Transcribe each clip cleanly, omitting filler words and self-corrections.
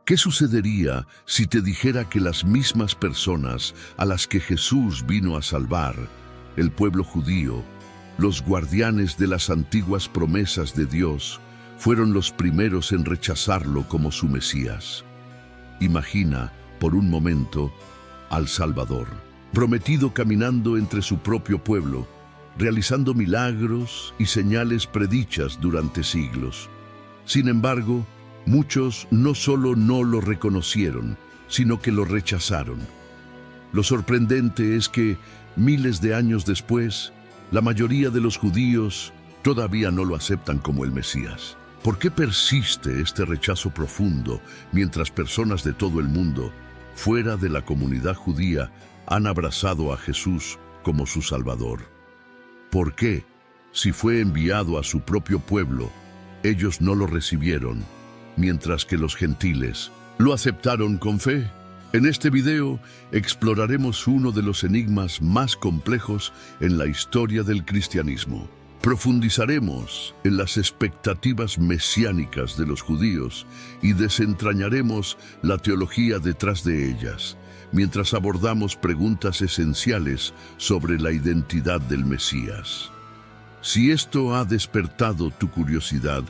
¿Qué sucedería si te dijera que las mismas personas a las que Jesús vino a salvar, el pueblo judío, los guardianes de las antiguas promesas de Dios, fueron los primeros en rechazarlo como su Mesías? Imagina, por un momento, al Salvador, prometido caminando entre su propio pueblo, realizando milagros y señales predichas durante siglos. Sin embargo, muchos no solo no lo reconocieron, sino que lo rechazaron. Lo sorprendente es que, miles de años después, la mayoría de los judíos todavía no lo aceptan como el Mesías. ¿Por qué persiste este rechazo profundo mientras personas de todo el mundo, fuera de la comunidad judía, han abrazado a Jesús como su Salvador? ¿Por qué, si fue enviado a su propio pueblo, ellos no lo recibieron, mientras que los gentiles lo aceptaron con fe? En este video exploraremos uno de los enigmas más complejos en la historia del cristianismo. Profundizaremos en las expectativas mesiánicas de los judíos y desentrañaremos la teología detrás de ellas, mientras abordamos preguntas esenciales sobre la identidad del Mesías. Si esto ha despertado tu curiosidad,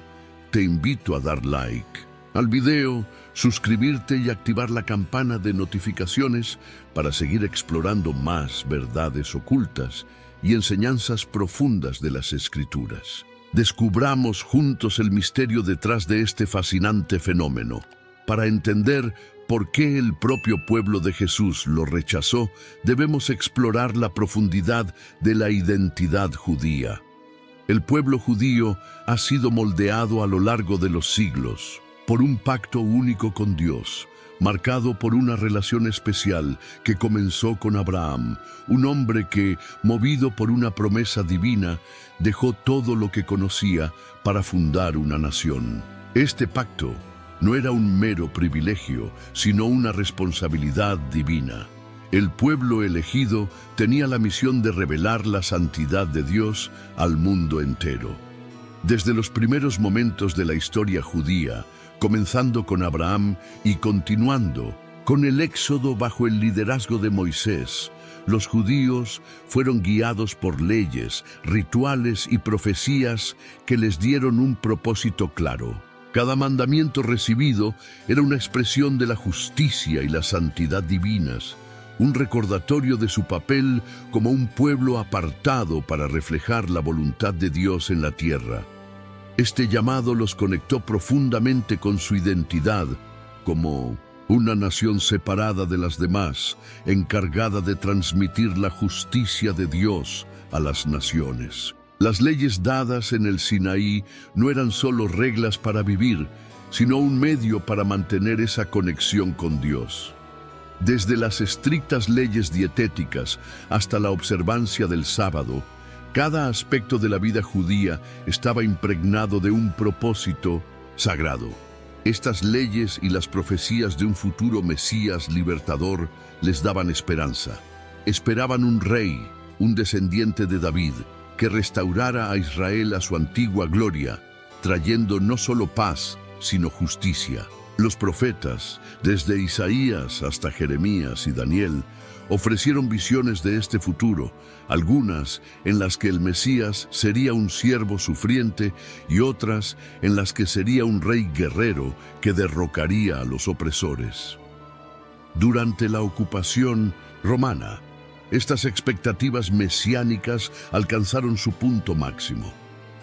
te invito a dar like al video, suscribirte y activar la campana de notificaciones para seguir explorando más verdades ocultas y enseñanzas profundas de las Escrituras. Descubramos juntos el misterio detrás de este fascinante fenómeno. Para entender por qué el propio pueblo de Jesús lo rechazó, debemos explorar la profundidad de la identidad judía. El pueblo judío ha sido moldeado a lo largo de los siglos por un pacto único con Dios, marcado por una relación especial que comenzó con Abraham, un hombre que, movido por una promesa divina, dejó todo lo que conocía para fundar una nación. Este pacto no era un mero privilegio, sino una responsabilidad divina. El pueblo elegido tenía la misión de revelar la santidad de Dios al mundo entero. Desde los primeros momentos de la historia judía, comenzando con Abraham y continuando con el Éxodo bajo el liderazgo de Moisés, los judíos fueron guiados por leyes, rituales y profecías que les dieron un propósito claro. Cada mandamiento recibido era una expresión de la justicia y la santidad divinas, un recordatorio de su papel como un pueblo apartado para reflejar la voluntad de Dios en la tierra. Este llamado los conectó profundamente con su identidad como una nación separada de las demás, encargada de transmitir la justicia de Dios a las naciones. Las leyes dadas en el Sinaí no eran solo reglas para vivir, sino un medio para mantener esa conexión con Dios. Desde las estrictas leyes dietéticas hasta la observancia del sábado, cada aspecto de la vida judía estaba impregnado de un propósito sagrado. Estas leyes y las profecías de un futuro Mesías libertador les daban esperanza. Esperaban un rey, un descendiente de David, que restaurara a Israel a su antigua gloria, trayendo no solo paz, sino justicia. Los profetas, desde Isaías hasta Jeremías y Daniel, ofrecieron visiones de este futuro, algunas en las que el Mesías sería un siervo sufriente y otras en las que sería un rey guerrero que derrocaría a los opresores. Durante la ocupación romana, estas expectativas mesiánicas alcanzaron su punto máximo.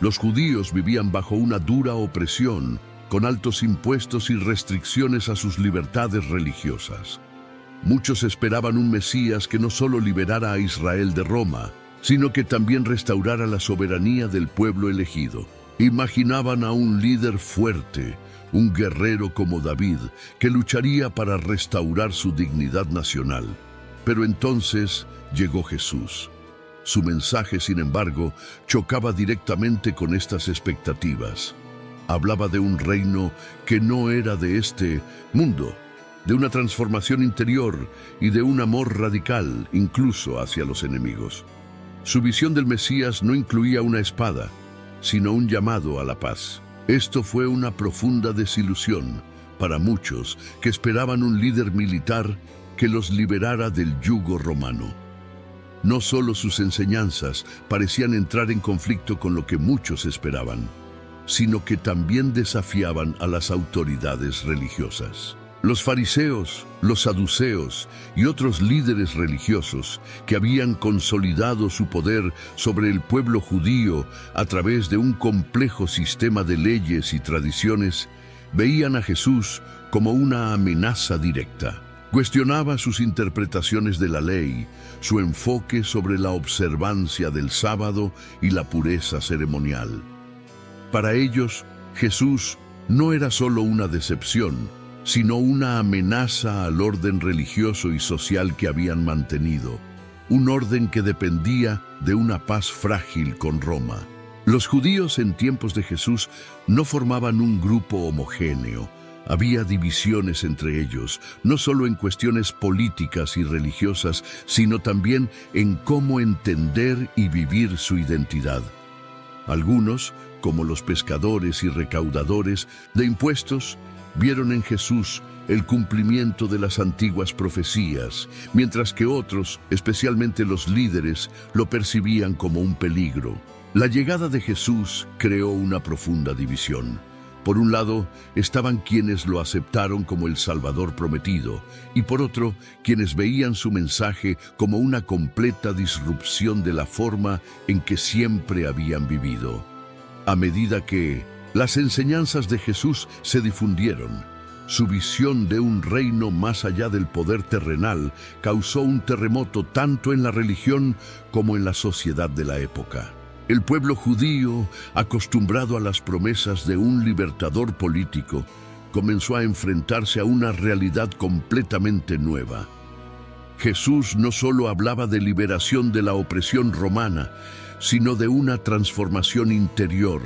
Los judíos vivían bajo una dura opresión, con altos impuestos y restricciones a sus libertades religiosas. Muchos esperaban un Mesías que no solo liberara a Israel de Roma, sino que también restaurara la soberanía del pueblo elegido. Imaginaban a un líder fuerte, un guerrero como David, que lucharía para restaurar su dignidad nacional. Pero entonces llegó Jesús. Su mensaje, sin embargo, chocaba directamente con estas expectativas. Hablaba de un reino que no era de este mundo, de una transformación interior y de un amor radical, incluso hacia los enemigos. Su visión del Mesías no incluía una espada, sino un llamado a la paz. Esto fue una profunda desilusión para muchos que esperaban un líder militar que los liberara del yugo romano. No solo sus enseñanzas parecían entrar en conflicto con lo que muchos esperaban, sino que también desafiaban a las autoridades religiosas. Los fariseos, los saduceos y otros líderes religiosos que habían consolidado su poder sobre el pueblo judío a través de un complejo sistema de leyes y tradiciones, veían a Jesús como una amenaza directa. Cuestionaba sus interpretaciones de la ley, su enfoque sobre la observancia del sábado y la pureza ceremonial. Para ellos, Jesús no era solo una decepción, sino una amenaza al orden religioso y social que habían mantenido, un orden que dependía de una paz frágil con Roma. Los judíos en tiempos de Jesús no formaban un grupo homogéneo. Había divisiones entre ellos, no solo en cuestiones políticas y religiosas, sino también en cómo entender y vivir su identidad. Algunos, como los pescadores y recaudadores de impuestos, vieron en Jesús el cumplimiento de las antiguas profecías, mientras que otros, especialmente los líderes, lo percibían como un peligro. La llegada de Jesús creó una profunda división. Por un lado, estaban quienes lo aceptaron como el Salvador prometido, y por otro, quienes veían su mensaje como una completa disrupción de la forma en que siempre habían vivido. A medida que las enseñanzas de Jesús se difundieron, su visión de un reino más allá del poder terrenal causó un terremoto tanto en la religión como en la sociedad de la época. El pueblo judío, acostumbrado a las promesas de un libertador político, comenzó a enfrentarse a una realidad completamente nueva. Jesús no solo hablaba de liberación de la opresión romana, sino de una transformación interior,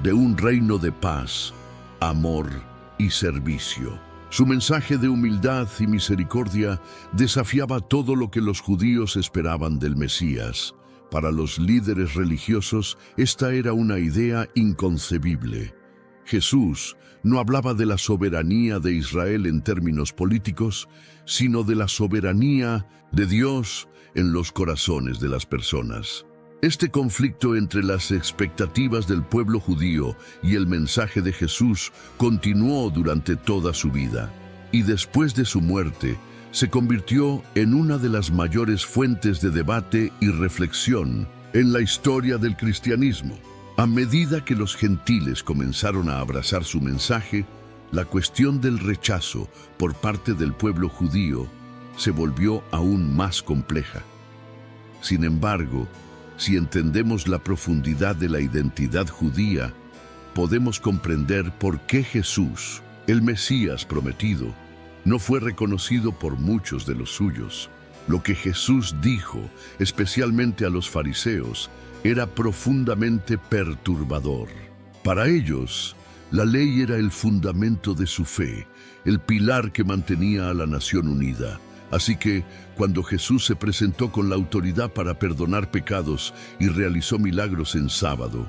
de un reino de paz, amor y servicio. Su mensaje de humildad y misericordia desafiaba todo lo que los judíos esperaban del Mesías. Para los líderes religiosos, esta era una idea inconcebible. Jesús no hablaba de la soberanía de Israel en términos políticos, sino de la soberanía de Dios en los corazones de las personas. Este conflicto entre las expectativas del pueblo judío y el mensaje de Jesús continuó durante toda su vida, y después de su muerte, se convirtió en una de las mayores fuentes de debate y reflexión en la historia del cristianismo. A medida que los gentiles comenzaron a abrazar su mensaje, la cuestión del rechazo por parte del pueblo judío se volvió aún más compleja. Sin embargo, si entendemos la profundidad de la identidad judía, podemos comprender por qué Jesús, el Mesías prometido, no fue reconocido por muchos de los suyos. Lo que Jesús dijo, especialmente a los fariseos, era profundamente perturbador. Para ellos, la ley era el fundamento de su fe, el pilar que mantenía a la nación unida. Así que, cuando Jesús se presentó con la autoridad para perdonar pecados y realizó milagros en sábado,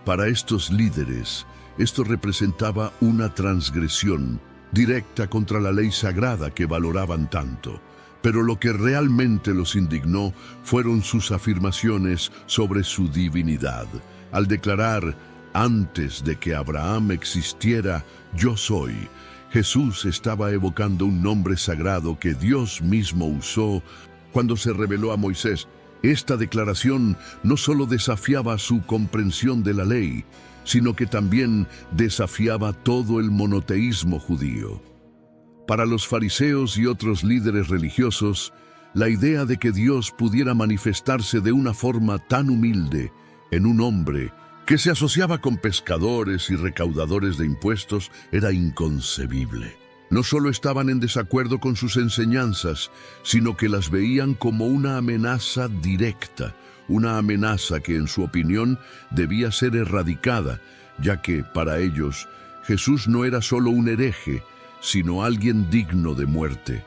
para estos líderes, esto representaba una transgresión directa contra la ley sagrada que valoraban tanto. Pero lo que realmente los indignó fueron sus afirmaciones sobre su divinidad. Al declarar, antes de que Abraham existiera, yo soy, Jesús estaba evocando un nombre sagrado que Dios mismo usó cuando se reveló a Moisés. Esta declaración no solo desafiaba su comprensión de la ley, sino que también desafiaba todo el monoteísmo judío. Para los fariseos y otros líderes religiosos, la idea de que Dios pudiera manifestarse de una forma tan humilde en un hombre que se asociaba con pescadores y recaudadores de impuestos era inconcebible. No solo estaban en desacuerdo con sus enseñanzas, sino que las veían como una amenaza directa, una amenaza que en su opinión debía ser erradicada, ya que, para ellos, Jesús no era solo un hereje, sino alguien digno de muerte.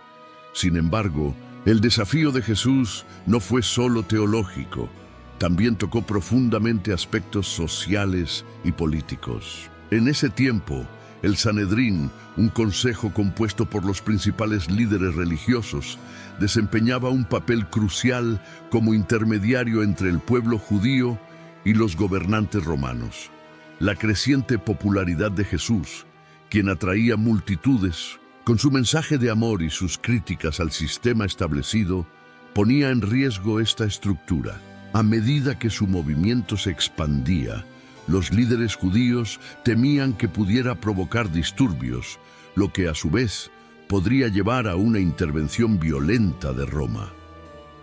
Sin embargo, el desafío de Jesús no fue solo teológico, también tocó profundamente aspectos sociales y políticos. En ese tiempo, El Sanedrín, un consejo compuesto por los principales líderes religiosos, desempeñaba un papel crucial como intermediario entre el pueblo judío y los gobernantes romanos. La creciente popularidad de Jesús, quien atraía multitudes, con su mensaje de amor y sus críticas al sistema establecido, ponía en riesgo esta estructura. A medida que su movimiento se expandía, los líderes judíos temían que pudiera provocar disturbios, lo que a su vez podría llevar a una intervención violenta de Roma.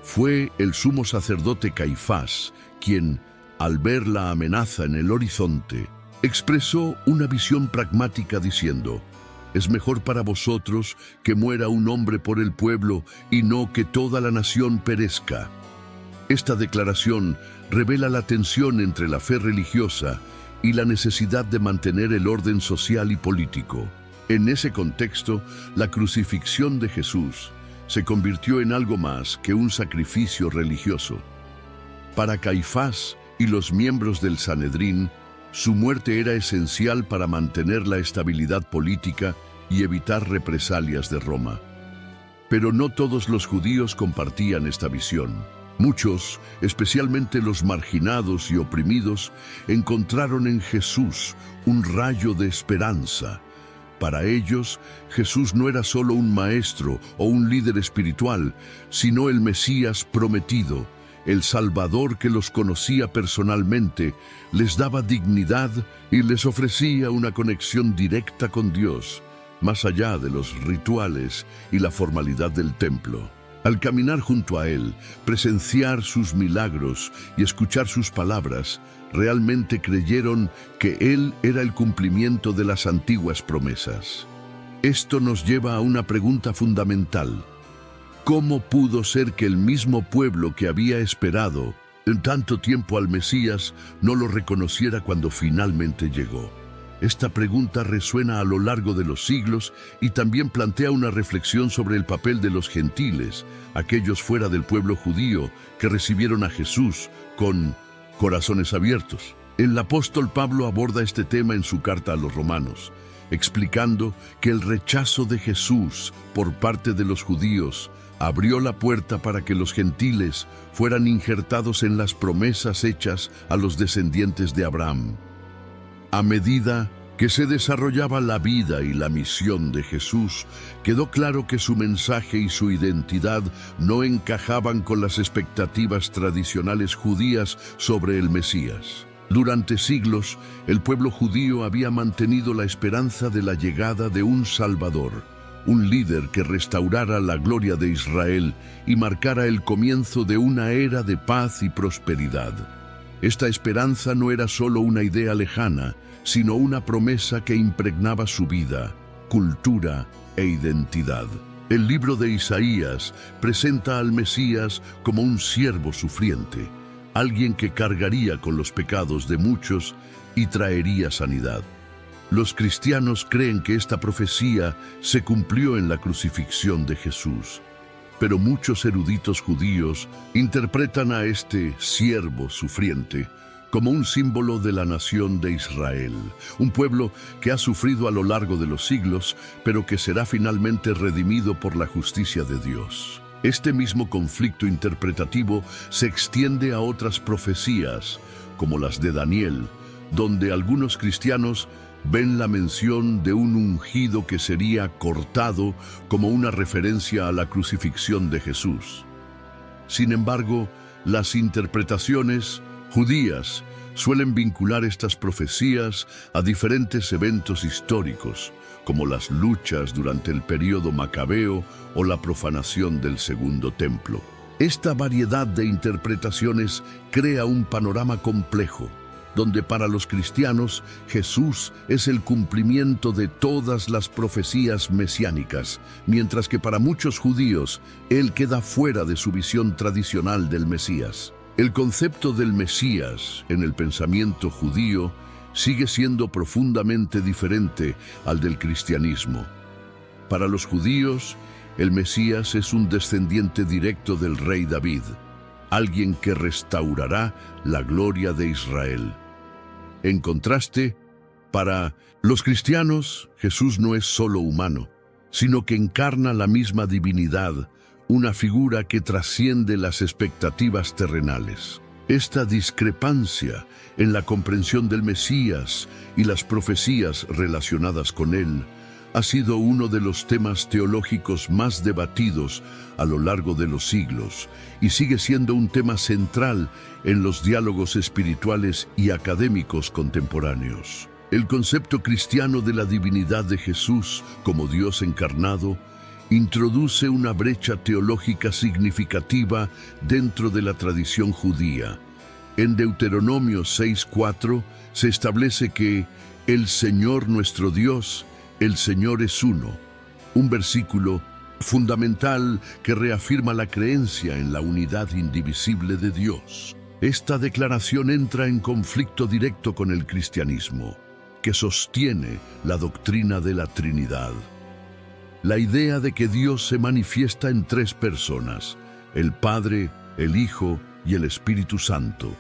Fue el sumo sacerdote Caifás quien, al ver la amenaza en el horizonte, expresó una visión pragmática diciendo: «Es mejor para vosotros que muera un hombre por el pueblo y no que toda la nación perezca». Esta declaración revela la tensión entre la fe religiosa y la necesidad de mantener el orden social y político. En ese contexto, la crucifixión de Jesús se convirtió en algo más que un sacrificio religioso. Para Caifás y los miembros del Sanedrín, su muerte era esencial para mantener la estabilidad política y evitar represalias de Roma. Pero no todos los judíos compartían esta visión. Muchos, especialmente los marginados y oprimidos, encontraron en Jesús un rayo de esperanza. Para ellos, Jesús no era solo un maestro o un líder espiritual, sino el Mesías prometido, el Salvador que los conocía personalmente, les daba dignidad y les ofrecía una conexión directa con Dios, más allá de los rituales y la formalidad del templo. Al caminar junto a Él, presenciar sus milagros y escuchar sus palabras, realmente creyeron que Él era el cumplimiento de las antiguas promesas. Esto nos lleva a una pregunta fundamental. ¿Cómo pudo ser que el mismo pueblo que había esperado en tanto tiempo al Mesías no lo reconociera cuando finalmente llegó? Esta pregunta resuena a lo largo de los siglos y también plantea una reflexión sobre el papel de los gentiles, aquellos fuera del pueblo judío que recibieron a Jesús con corazones abiertos. El apóstol Pablo aborda este tema en su carta a los romanos, explicando que el rechazo de Jesús por parte de los judíos abrió la puerta para que los gentiles fueran injertados en las promesas hechas a los descendientes de Abraham. A medida que se desarrollaba la vida y la misión de Jesús, quedó claro que su mensaje y su identidad no encajaban con las expectativas tradicionales judías sobre el Mesías. Durante siglos, el pueblo judío había mantenido la esperanza de la llegada de un Salvador, un líder que restaurara la gloria de Israel y marcara el comienzo de una era de paz y prosperidad. Esta esperanza no era solo una idea lejana, sino una promesa que impregnaba su vida, cultura e identidad. El libro de Isaías presenta al Mesías como un siervo sufriente, alguien que cargaría con los pecados de muchos y traería sanidad. Los cristianos creen que esta profecía se cumplió en la crucifixión de Jesús. Pero muchos eruditos judíos interpretan a este siervo sufriente como un símbolo de la nación de Israel, un pueblo que ha sufrido a lo largo de los siglos, pero que será finalmente redimido por la justicia de Dios. Este mismo conflicto interpretativo se extiende a otras profecías, como las de Daniel, donde algunos cristianos ven la mención de un ungido que sería cortado como una referencia a la crucifixión de Jesús. Sin embargo, las interpretaciones judías suelen vincular estas profecías a diferentes eventos históricos, como las luchas durante el período macabeo o la profanación del Segundo Templo. Esta variedad de interpretaciones crea un panorama complejo, donde para los cristianos Jesús es el cumplimiento de todas las profecías mesiánicas, mientras que para muchos judíos Él queda fuera de su visión tradicional del Mesías. El concepto del Mesías en el pensamiento judío sigue siendo profundamente diferente al del cristianismo. Para los judíos, el Mesías es un descendiente directo del rey David, alguien que restaurará la gloria de Israel. En contraste, Para los cristianos, Jesús no es solo humano, sino que encarna la misma divinidad, una figura que trasciende las expectativas terrenales. Esta discrepancia en la comprensión del Mesías y las profecías relacionadas con él ha sido uno de los temas teológicos más debatidos a lo largo de los siglos y sigue siendo un tema central en los diálogos espirituales y académicos contemporáneos. El concepto cristiano de la divinidad de Jesús como Dios encarnado introduce una brecha teológica significativa dentro de la tradición judía. En Deuteronomio 6:4 se establece que el Señor nuestro Dios, el Señor es uno, un versículo fundamental que reafirma la creencia en la unidad indivisible de Dios. Esta declaración entra en conflicto directo con el cristianismo, que sostiene la doctrina de la Trinidad. La idea de que Dios se manifiesta en tres personas, el Padre, el Hijo y el Espíritu Santo.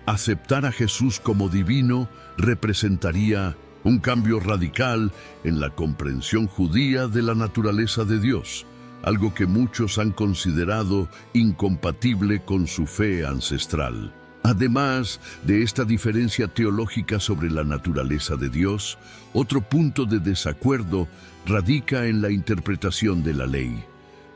Aceptar a Jesús como divino representaría un cambio radical en la comprensión judía de la naturaleza de Dios, algo que muchos han considerado incompatible con su fe ancestral. Además de esta diferencia teológica sobre la naturaleza de Dios, otro punto de desacuerdo radica en la interpretación de la ley.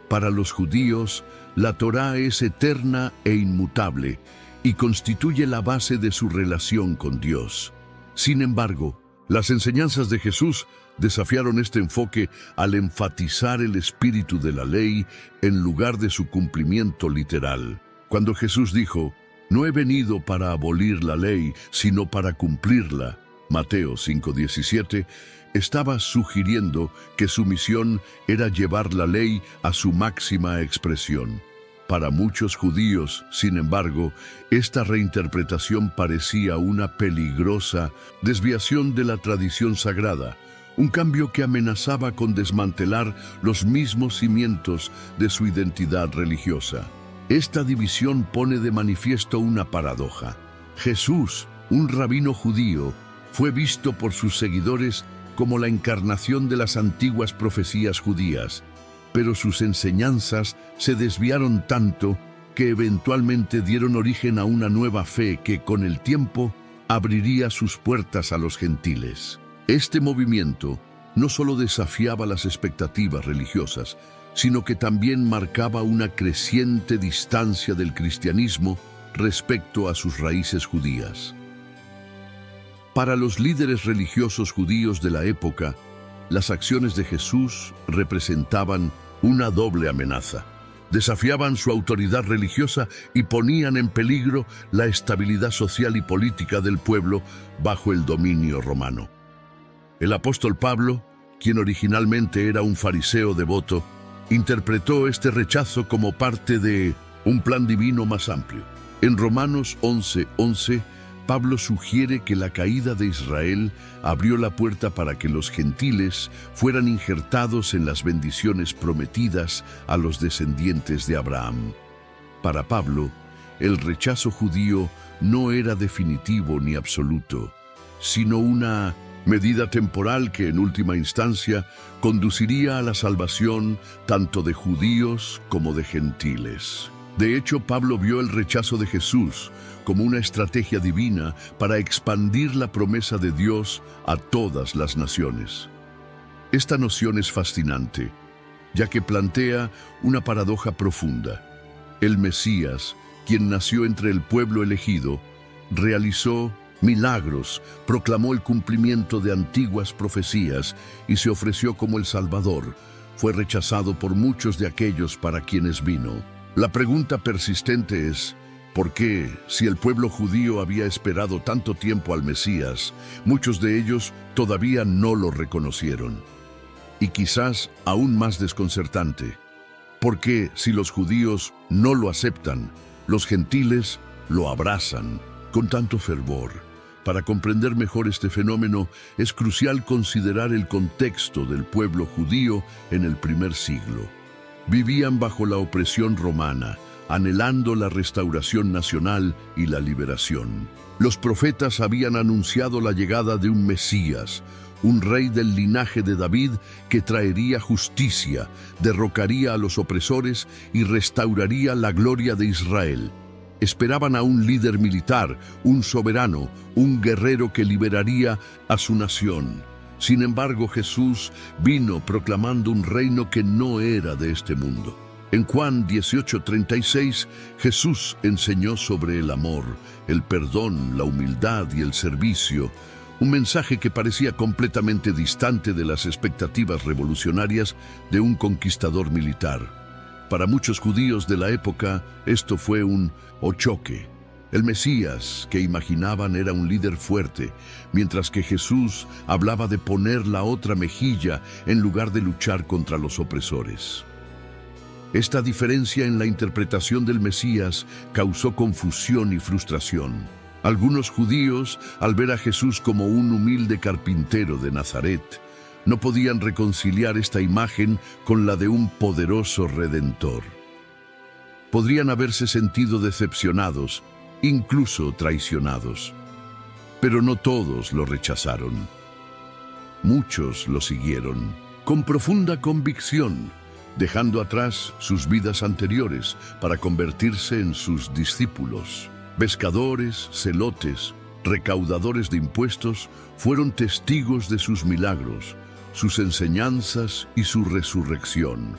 Para los judíos, la Torá es eterna e inmutable y constituye la base de su relación con Dios. Sin embargo, las enseñanzas de Jesús desafiaron este enfoque al enfatizar el espíritu de la ley en lugar de su cumplimiento literal. Cuando Jesús dijo, «No he venido para abolir la ley, sino para cumplirla», Mateo 5:17, estaba sugiriendo que su misión era llevar la ley a su máxima expresión. Para muchos judíos, sin embargo, esta reinterpretación parecía una peligrosa desviación de la tradición sagrada, un cambio que amenazaba con desmantelar los mismos cimientos de su identidad religiosa. Esta división pone de manifiesto una paradoja. Jesús, un rabino judío, fue visto por sus seguidores como la encarnación de las antiguas profecías judías, pero sus enseñanzas se desviaron tanto que eventualmente dieron origen a una nueva fe que con el tiempo abriría sus puertas a los gentiles. Este movimiento no solo desafiaba las expectativas religiosas, sino que también marcaba una creciente distancia del cristianismo respecto a sus raíces judías. Para los líderes religiosos judíos de la época, las acciones de Jesús representaban una doble amenaza. Desafiaban su autoridad religiosa y ponían en peligro la estabilidad social y política del pueblo bajo el dominio romano. El apóstol Pablo, quien originalmente era un fariseo devoto, interpretó este rechazo como parte de un plan divino más amplio. En Romanos 11:11, Pablo sugiere que la caída de Israel abrió la puerta para que los gentiles fueran injertados en las bendiciones prometidas a los descendientes de Abraham. Para Pablo, el rechazo judío no era definitivo ni absoluto, sino una medida temporal que en última instancia conduciría a la salvación tanto de judíos como de gentiles. De hecho, Pablo vio el rechazo de Jesús como una estrategia divina para expandir la promesa de Dios a todas las naciones. Esta noción es fascinante, ya que plantea una paradoja profunda. El Mesías, quien nació entre el pueblo elegido, realizó milagros, proclamó el cumplimiento de antiguas profecías y se ofreció como el Salvador. Fue rechazado por muchos de aquellos para quienes vino. La pregunta persistente es, ¿por qué, si el pueblo judío había esperado tanto tiempo al Mesías, muchos de ellos todavía no lo reconocieron? Y quizás aún más desconcertante, ¿por qué, si los judíos no lo aceptan, los gentiles lo abrazan con tanto fervor? Para comprender mejor este fenómeno, es crucial considerar el contexto del pueblo judío en el primer siglo. Vivían bajo la opresión romana, anhelando la restauración nacional y la liberación. Los profetas habían anunciado la llegada de un Mesías, un rey del linaje de David que traería justicia, derrocaría a los opresores y restauraría la gloria de Israel. Esperaban a un líder militar, un soberano, un guerrero que liberaría a su nación. Sin embargo, Jesús vino proclamando un reino que no era de este mundo. En Juan 18:36, Jesús enseñó sobre el amor, el perdón, la humildad y el servicio, un mensaje que parecía completamente distante de las expectativas revolucionarias de un conquistador militar. Para muchos judíos de la época, esto fue un choque. El Mesías que imaginaban era un líder fuerte, mientras que Jesús hablaba de poner la otra mejilla en lugar de luchar contra los opresores. Esta diferencia en la interpretación del Mesías causó confusión y frustración. Algunos judíos, al ver a Jesús como un humilde carpintero de Nazaret, no podían reconciliar esta imagen con la de un poderoso redentor. Podrían haberse sentido decepcionados, incluso traicionados. Pero no todos lo rechazaron. Muchos lo siguieron, con profunda convicción, dejando atrás sus vidas anteriores para convertirse en sus discípulos. Pescadores, celotes, recaudadores de impuestos fueron testigos de sus milagros, sus enseñanzas y su resurrección,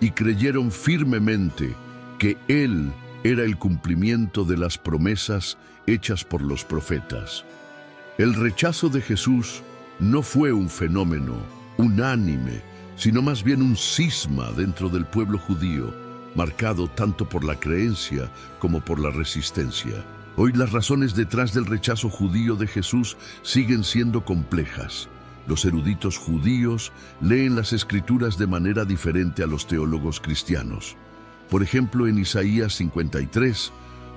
y creyeron firmemente que Él era el cumplimiento de las promesas hechas por los profetas. El rechazo de Jesús no fue un fenómeno unánime, sino más bien un cisma dentro del pueblo judío, marcado tanto por la creencia como por la resistencia. Hoy las razones detrás del rechazo judío de Jesús siguen siendo complejas. Los eruditos judíos leen las Escrituras de manera diferente a los teólogos cristianos. Por ejemplo, en Isaías 53,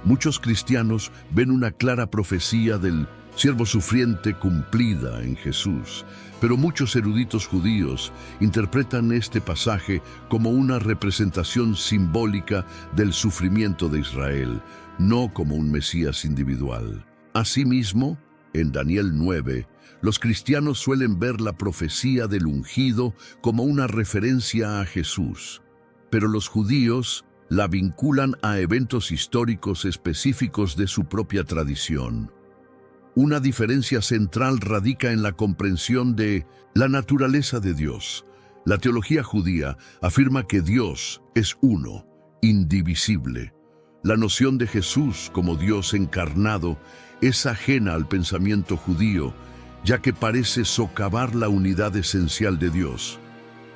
muchos cristianos ven una clara profecía del siervo sufriente cumplida en Jesús, pero muchos eruditos judíos interpretan este pasaje como una representación simbólica del sufrimiento de Israel, no como un Mesías individual. Asimismo, en Daniel 9, los cristianos suelen ver la profecía del ungido como una referencia a Jesús, pero los judíos la vinculan a eventos históricos específicos de su propia tradición. Una diferencia central radica en la comprensión de la naturaleza de Dios. La teología judía afirma que Dios es uno, indivisible. La noción de Jesús como Dios encarnado es ajena al pensamiento judío, ya que parece socavar la unidad esencial de Dios.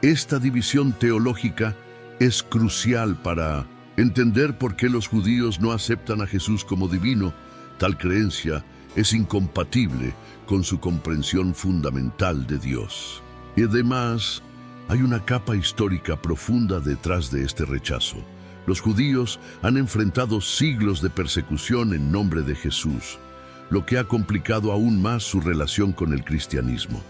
Esta división teológica es crucial para entender por qué los judíos no aceptan a Jesús como divino. Tal creencia es incompatible con su comprensión fundamental de Dios. Y además, hay una capa histórica profunda detrás de este rechazo. Los judíos han enfrentado siglos de persecución en nombre de Jesús, lo que ha complicado aún más su relación con el cristianismo.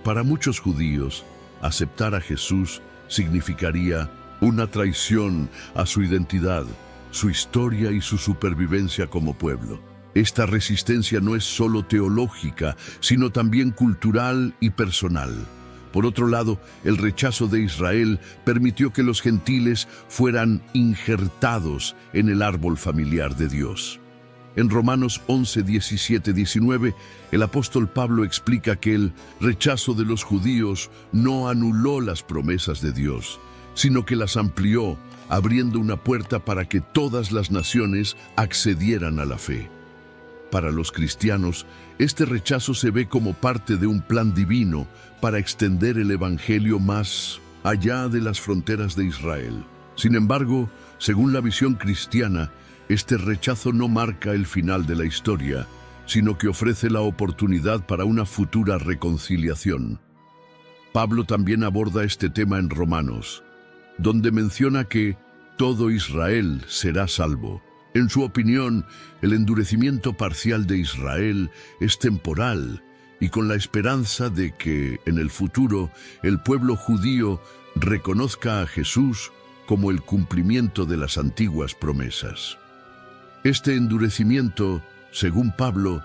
Para muchos judíos, aceptar a Jesús significaría una traición a su identidad, su historia y su supervivencia como pueblo. Esta resistencia no es solo teológica, sino también cultural y personal. Por otro lado, el rechazo de Israel permitió que los gentiles fueran injertados en el árbol familiar de Dios. En Romanos 11, 17, 19, el apóstol Pablo explica que el rechazo de los judíos no anuló las promesas de Dios, sino que las amplió, abriendo una puerta para que todas las naciones accedieran a la fe. Para los cristianos, este rechazo se ve como parte de un plan divino para extender el evangelio más allá de las fronteras de Israel. Sin embargo, según la visión cristiana, este rechazo no marca el final de la historia, sino que ofrece la oportunidad para una futura reconciliación. Pablo también aborda este tema en Romanos, donde menciona que todo Israel será salvo. En su opinión, el endurecimiento parcial de Israel es temporal y con la esperanza de que, en el futuro, el pueblo judío reconozca a Jesús como el cumplimiento de las antiguas promesas. Este endurecimiento, según Pablo,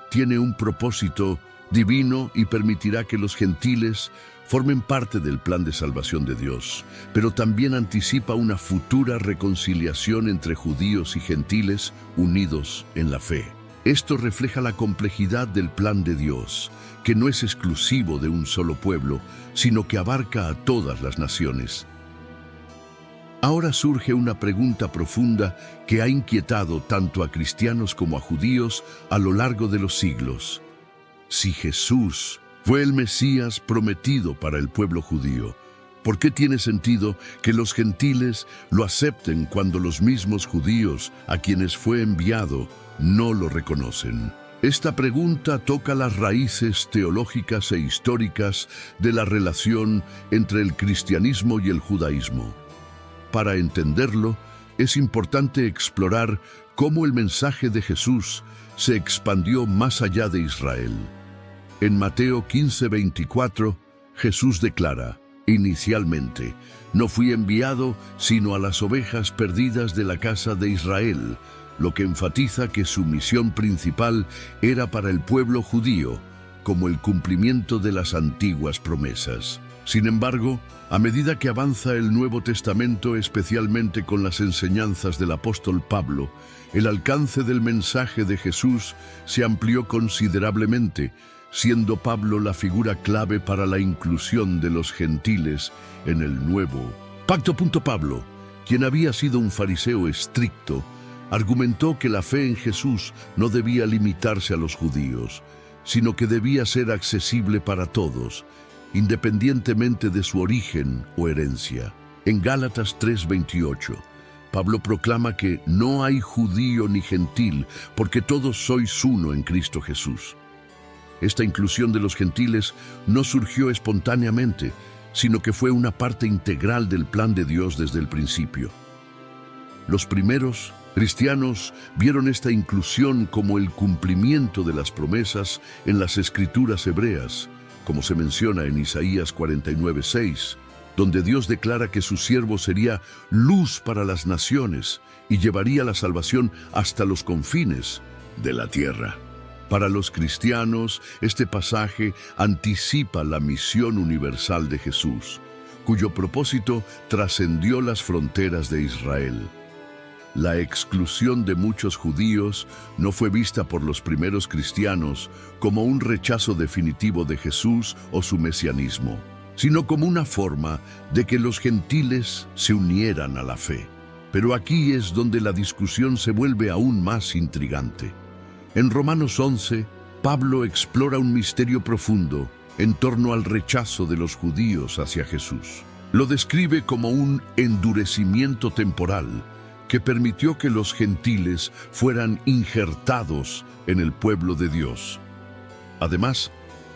tiene un propósito divino y permitirá que los gentiles formen parte del plan de salvación de Dios, pero también anticipa una futura reconciliación entre judíos y gentiles unidos en la fe. Esto refleja la complejidad del plan de Dios, que no es exclusivo de un solo pueblo, sino que abarca a todas las naciones. Ahora surge una pregunta profunda que ha inquietado tanto a cristianos como a judíos a lo largo de los siglos. Si Jesús fue el Mesías prometido para el pueblo judío, ¿por qué tiene sentido que los gentiles lo acepten cuando los mismos judíos a quienes fue enviado no lo reconocen? Esta pregunta toca las raíces teológicas e históricas de la relación entre el cristianismo y el judaísmo. Para entenderlo, es importante explorar cómo el mensaje de Jesús se expandió más allá de Israel. En Mateo 15:24, Jesús declara: inicialmente, no fui enviado sino a las ovejas perdidas de la casa de Israel, lo que enfatiza que su misión principal era para el pueblo judío, como el cumplimiento de las antiguas promesas. Sin embargo, a medida que avanza el Nuevo Testamento, especialmente con las enseñanzas del apóstol Pablo, el alcance del mensaje de Jesús se amplió considerablemente, siendo Pablo la figura clave para la inclusión de los gentiles en el nuevo pacto. Pablo, quien había sido un fariseo estricto, argumentó que la fe en Jesús no debía limitarse a los judíos, sino que debía ser accesible para todos, independientemente de su origen o herencia. En Gálatas 3:28, Pablo proclama que no hay judío ni gentil, porque todos sois uno en Cristo Jesús. Esta inclusión de los gentiles no surgió espontáneamente, sino que fue una parte integral del plan de Dios desde el principio. Los primeros cristianos vieron esta inclusión como el cumplimiento de las promesas en las Escrituras hebreas, como se menciona en Isaías 49:6, donde Dios declara que su siervo sería luz para las naciones y llevaría la salvación hasta los confines de la tierra. Para los cristianos, este pasaje anticipa la misión universal de Jesús, cuyo propósito trascendió las fronteras de Israel. La exclusión de muchos judíos no fue vista por los primeros cristianos como un rechazo definitivo de Jesús o su mesianismo, sino como una forma de que los gentiles se unieran a la fe. Pero aquí es donde la discusión se vuelve aún más intrigante. En Romanos 11, Pablo explora un misterio profundo en torno al rechazo de los judíos hacia Jesús. Lo describe como un endurecimiento temporal que permitió que los gentiles fueran injertados en el pueblo de Dios. Además,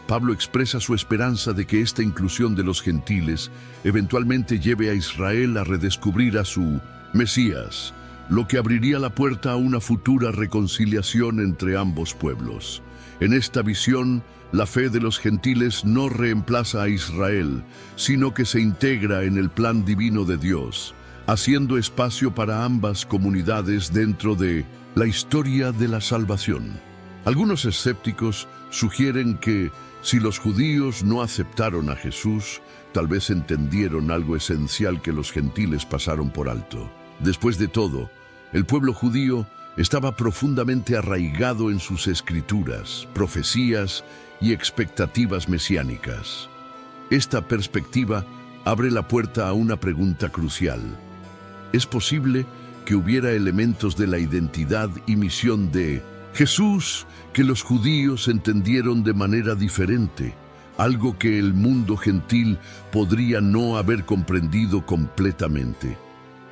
Pablo expresa su esperanza de que esta inclusión de los gentiles eventualmente lleve a Israel a redescubrir a su Mesías, lo que abriría la puerta a una futura reconciliación entre ambos pueblos. En esta visión, la fe de los gentiles no reemplaza a Israel, sino que se integra en el plan divino de Dios, haciendo espacio para ambas comunidades dentro de la historia de la salvación. Algunos escépticos sugieren que si los judíos no aceptaron a Jesús, tal vez entendieron algo esencial que los gentiles pasaron por alto. Después de todo, el pueblo judío estaba profundamente arraigado en sus escrituras, profecías y expectativas mesiánicas. Esta perspectiva abre la puerta a una pregunta crucial. ¿Es posible que hubiera elementos de la identidad y misión de Jesús que los judíos entendieron de manera diferente, algo que el mundo gentil podría no haber comprendido completamente?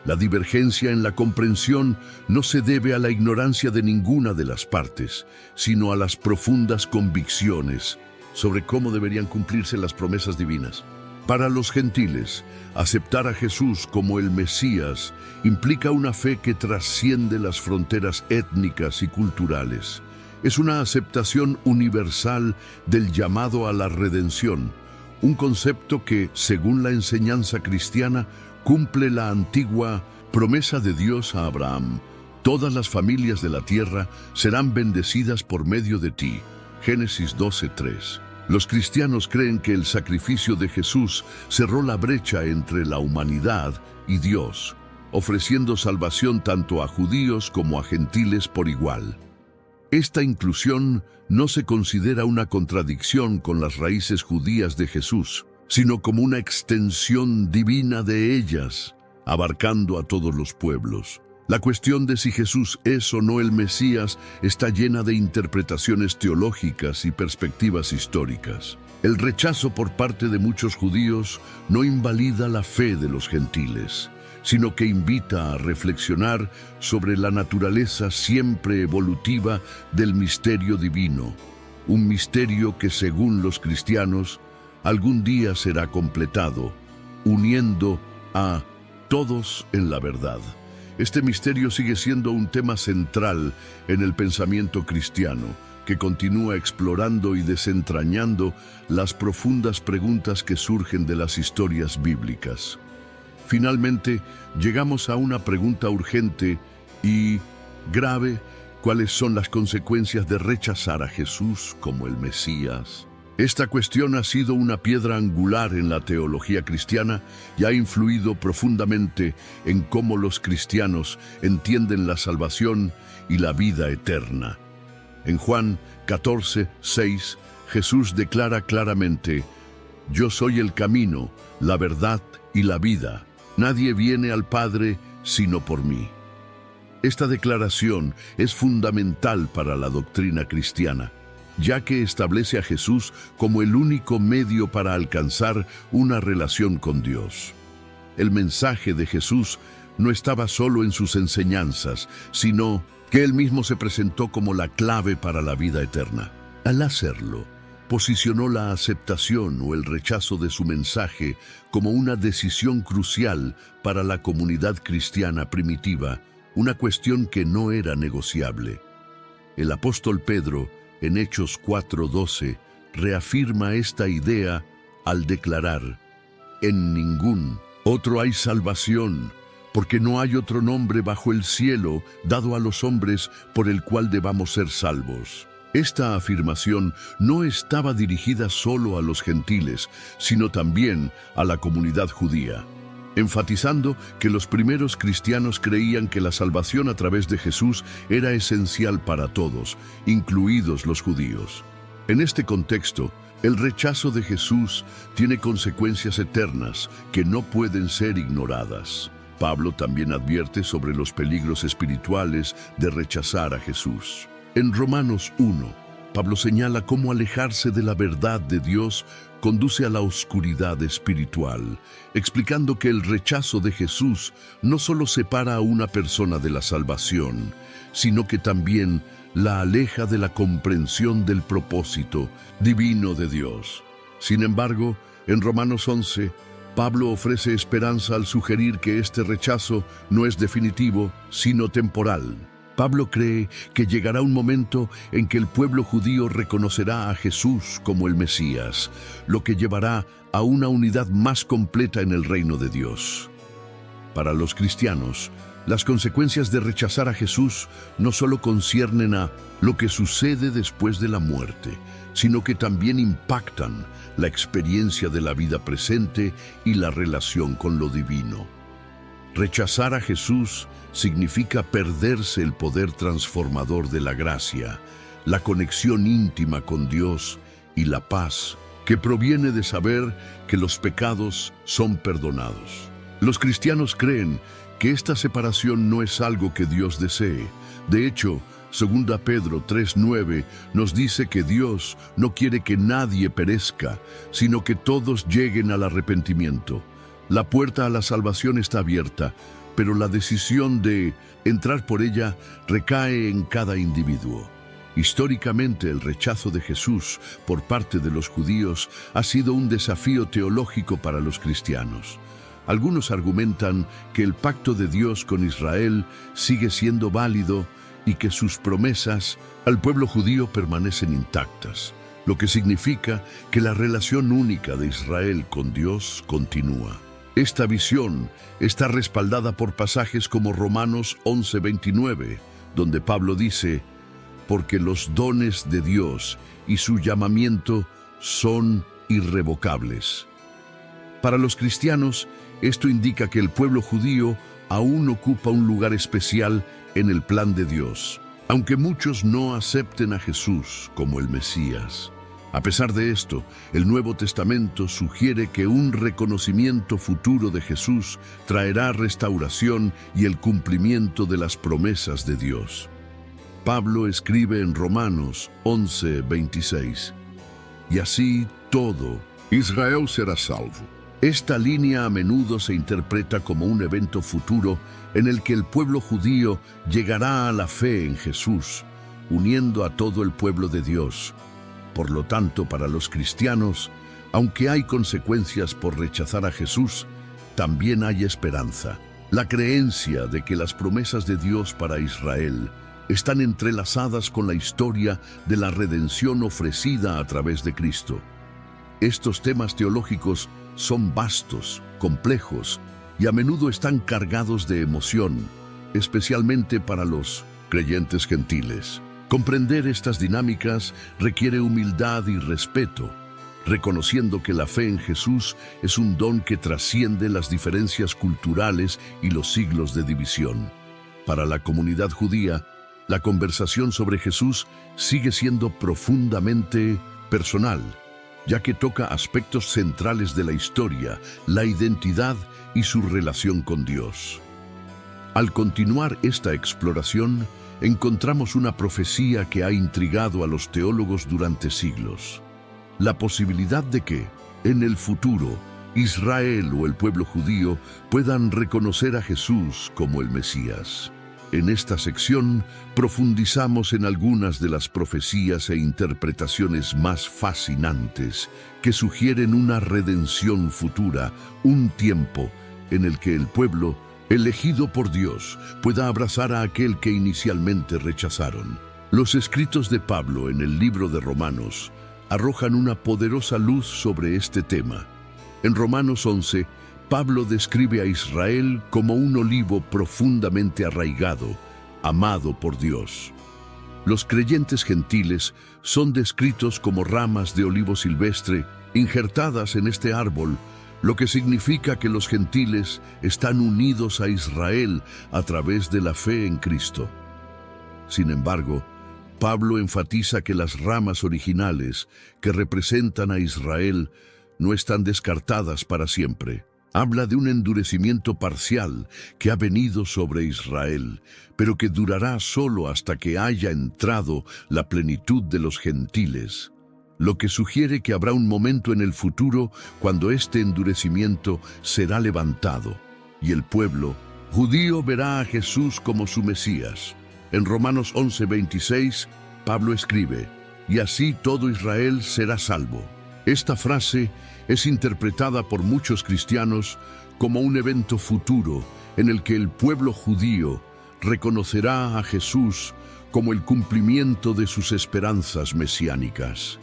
La divergencia en la comprensión no se debe a la ignorancia de ninguna de las partes, sino a las profundas convicciones sobre cómo deberían cumplirse las promesas divinas. Para los gentiles, aceptar a Jesús como el Mesías implica una fe que trasciende las fronteras étnicas y culturales. Es una aceptación universal del llamado a la redención, un concepto que, según la enseñanza cristiana, cumple la antigua promesa de Dios a Abraham. Todas las familias de la tierra serán bendecidas por medio de ti. Génesis 12:3. Los cristianos creen que el sacrificio de Jesús cerró la brecha entre la humanidad y Dios, ofreciendo salvación tanto a judíos como a gentiles por igual. Esta inclusión no se considera una contradicción con las raíces judías de Jesús, sino como una extensión divina de ellas, abarcando a todos los pueblos. La cuestión de si Jesús es o no el Mesías está llena de interpretaciones teológicas y perspectivas históricas. El rechazo por parte de muchos judíos no invalida la fe de los gentiles, sino que invita a reflexionar sobre la naturaleza siempre evolutiva del misterio divino, un misterio que, según los cristianos, algún día será completado, uniendo a todos en la verdad. Este misterio sigue siendo un tema central en el pensamiento cristiano, que continúa explorando y desentrañando las profundas preguntas que surgen de las historias bíblicas. Finalmente, llegamos a una pregunta urgente y grave: ¿cuáles son las consecuencias de rechazar a Jesús como el Mesías? Esta cuestión ha sido una piedra angular en la teología cristiana y ha influido profundamente en cómo los cristianos entienden la salvación y la vida eterna. En Juan 14:6, Jesús declara claramente: «Yo soy el camino, la verdad y la vida. Nadie viene al Padre sino por mí». Esta declaración es fundamental para la doctrina cristiana, ya que establece a Jesús como el único medio para alcanzar una relación con Dios. El mensaje de Jesús no estaba solo en sus enseñanzas, sino que Él mismo se presentó como la clave para la vida eterna. Al hacerlo, posicionó la aceptación o el rechazo de su mensaje como una decisión crucial para la comunidad cristiana primitiva, una cuestión que no era negociable. El apóstol Pedro, en Hechos 4:12, reafirma esta idea al declarar: «En ningún otro hay salvación, porque no hay otro nombre bajo el cielo dado a los hombres por el cual debamos ser salvos». Esta afirmación no estaba dirigida solo a los gentiles, sino también a la comunidad judía, enfatizando que los primeros cristianos creían que la salvación a través de Jesús era esencial para todos, incluidos los judíos. En este contexto, el rechazo de Jesús tiene consecuencias eternas que no pueden ser ignoradas. Pablo también advierte sobre los peligros espirituales de rechazar a Jesús. En Romanos 1, Pablo señala cómo alejarse de la verdad de Dios conduce a la oscuridad espiritual, explicando que el rechazo de Jesús no solo separa a una persona de la salvación, sino que también la aleja de la comprensión del propósito divino de Dios. Sin embargo, en Romanos 11, Pablo ofrece esperanza al sugerir que este rechazo no es definitivo, sino temporal. Pablo cree que llegará un momento en que el pueblo judío reconocerá a Jesús como el Mesías, lo que llevará a una unidad más completa en el reino de Dios. Para los cristianos, las consecuencias de rechazar a Jesús no solo conciernen a lo que sucede después de la muerte, sino que también impactan la experiencia de la vida presente y la relación con lo divino. Rechazar a Jesús significa perderse el poder transformador de la gracia, la conexión íntima con Dios y la paz que proviene de saber que los pecados son perdonados. Los cristianos creen que esta separación no es algo que Dios desee. De hecho, 2 Pedro 3:9 nos dice que Dios no quiere que nadie perezca, sino que todos lleguen al arrepentimiento. La puerta a la salvación está abierta, pero la decisión de entrar por ella recae en cada individuo. Históricamente, el rechazo de Jesús por parte de los judíos ha sido un desafío teológico para los cristianos. Algunos argumentan que el pacto de Dios con Israel sigue siendo válido y que sus promesas al pueblo judío permanecen intactas. lo que significa que la relación única de Israel con Dios continúa. Esta visión está respaldada por pasajes como Romanos 11:29, donde Pablo dice: porque los dones de Dios y su llamamiento son irrevocables. Para los cristianos, esto indica que el pueblo judío aún ocupa un lugar especial en el plan de Dios, aunque muchos no acepten a Jesús como el Mesías. A pesar de esto, el Nuevo Testamento sugiere que un reconocimiento futuro de Jesús traerá restauración y el cumplimiento de las promesas de Dios. Pablo escribe en Romanos 11:26, y así todo Israel será salvo. Esta línea a menudo se interpreta como un evento futuro en el que el pueblo judío llegará a la fe en Jesús, uniendo a todo el pueblo de Dios. Por lo tanto, para los cristianos, aunque hay consecuencias por rechazar a Jesús, también hay esperanza. La creencia de que las promesas de Dios para Israel están entrelazadas con la historia de la redención ofrecida a través de Cristo. Estos temas teológicos son vastos, complejos y a menudo están cargados de emoción, especialmente para los creyentes gentiles. Comprender estas dinámicas requiere humildad y respeto, reconociendo que la fe en Jesús es un don que trasciende las diferencias culturales y los siglos de división. Para la comunidad judía, la conversación sobre Jesús sigue siendo profundamente personal, ya que toca aspectos centrales de la historia, la identidad y su relación con Dios. Al continuar esta exploración, encontramos una profecía que ha intrigado a los teólogos durante siglos. La posibilidad de que, en el futuro, Israel o el pueblo judío puedan reconocer a Jesús como el Mesías. En esta sección profundizamos en algunas de las profecías e interpretaciones más fascinantes que sugieren una redención futura, un tiempo en el que el pueblo, elegido por Dios, pueda abrazar a aquel que inicialmente rechazaron. Los escritos de Pablo en el libro de Romanos arrojan una poderosa luz sobre este tema. En Romanos 11, Pablo describe a Israel como un olivo profundamente arraigado, amado por Dios. Los creyentes gentiles son descritos como ramas de olivo silvestre injertadas en este árbol, lo que significa que los gentiles están unidos a Israel a través de la fe en Cristo. Sin embargo, Pablo enfatiza que las ramas originales que representan a Israel no están descartadas para siempre. Habla de un endurecimiento parcial que ha venido sobre Israel, pero que durará solo hasta que haya entrado la plenitud de los gentiles, lo que sugiere que habrá un momento en el futuro cuando este endurecimiento será levantado y el pueblo judío verá a Jesús como su Mesías. En Romanos 11:26, Pablo escribe: y así todo Israel será salvo. Esta frase es interpretada por muchos cristianos como un evento futuro en el que el pueblo judío reconocerá a Jesús como el cumplimiento de sus esperanzas mesiánicas.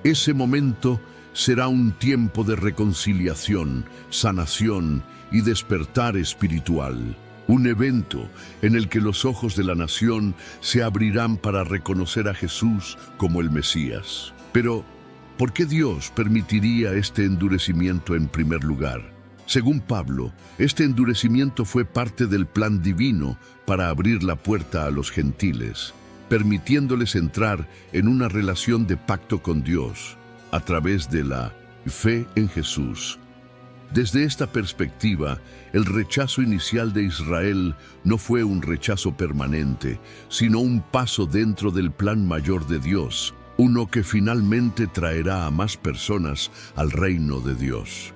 Ese momento será un tiempo de reconciliación, sanación y despertar espiritual. Un evento en el que los ojos de la nación se abrirán para reconocer a Jesús como el Mesías. Pero, ¿por qué Dios permitiría este endurecimiento en primer lugar? Según Pablo, este endurecimiento fue parte del plan divino para abrir la puerta a los gentiles, permitiéndoles entrar en una relación de pacto con Dios a través de la fe en Jesús. Desde esta perspectiva, el rechazo inicial de Israel no fue un rechazo permanente, sino un paso dentro del plan mayor de Dios, uno que finalmente traerá a más personas al reino de Dios.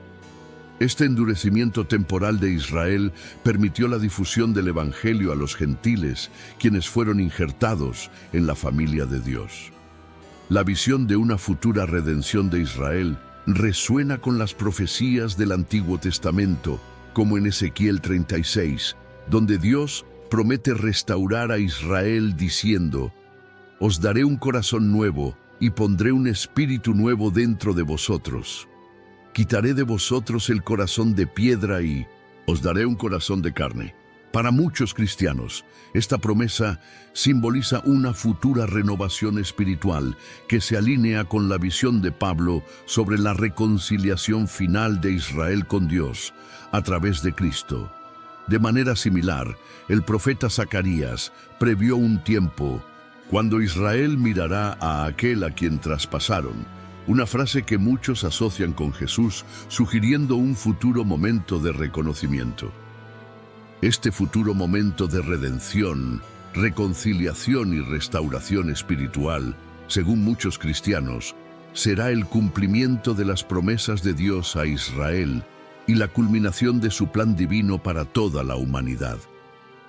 Este endurecimiento temporal de Israel permitió la difusión del Evangelio a los gentiles, quienes fueron injertados en la familia de Dios. La visión de una futura redención de Israel resuena con las profecías del Antiguo Testamento, como en Ezequiel 36, donde Dios promete restaurar a Israel diciendo: «Os daré un corazón nuevo y pondré un espíritu nuevo dentro de vosotros. Quitaré de vosotros el corazón de piedra y os daré un corazón de carne. Para muchos cristianos, esta promesa simboliza una futura renovación espiritual que se alinea con la visión de Pablo sobre la reconciliación final de Israel con Dios a través de Cristo. De manera similar, el profeta Zacarías previó un tiempo cuando Israel mirará a aquel a quien traspasaron, una frase que muchos asocian con Jesús, sugiriendo un futuro momento de reconocimiento. Este futuro momento de redención, reconciliación y restauración espiritual, según muchos cristianos, será el cumplimiento de las promesas de Dios a Israel y la culminación de su plan divino para toda la humanidad.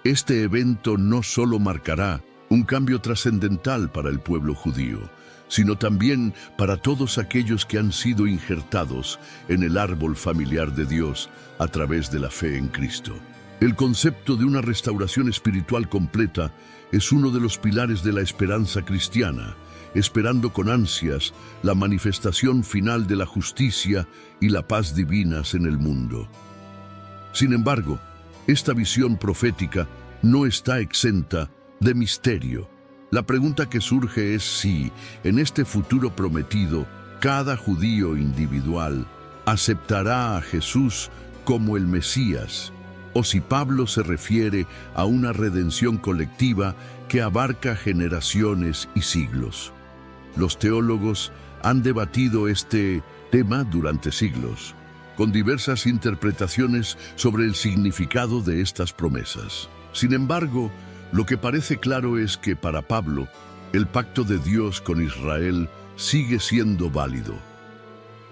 Este evento no solo marcará un cambio trascendental para el pueblo judío, sino también para todos aquellos que han sido injertados en el árbol familiar de Dios a través de la fe en Cristo. El concepto de una restauración espiritual completa es uno de los pilares de la esperanza cristiana, esperando con ansias la manifestación final de la justicia y la paz divinas en el mundo. Sin embargo, esta visión profética no está exenta de misterio. La pregunta que surge es si, en este futuro prometido, cada judío individual aceptará a Jesús como el Mesías, o si Pablo se refiere a una redención colectiva que abarca generaciones y siglos. Los teólogos han debatido este tema durante siglos, con diversas interpretaciones sobre el significado de estas promesas. Sin embargo, lo que parece claro es que para Pablo, el pacto de Dios con Israel sigue siendo válido.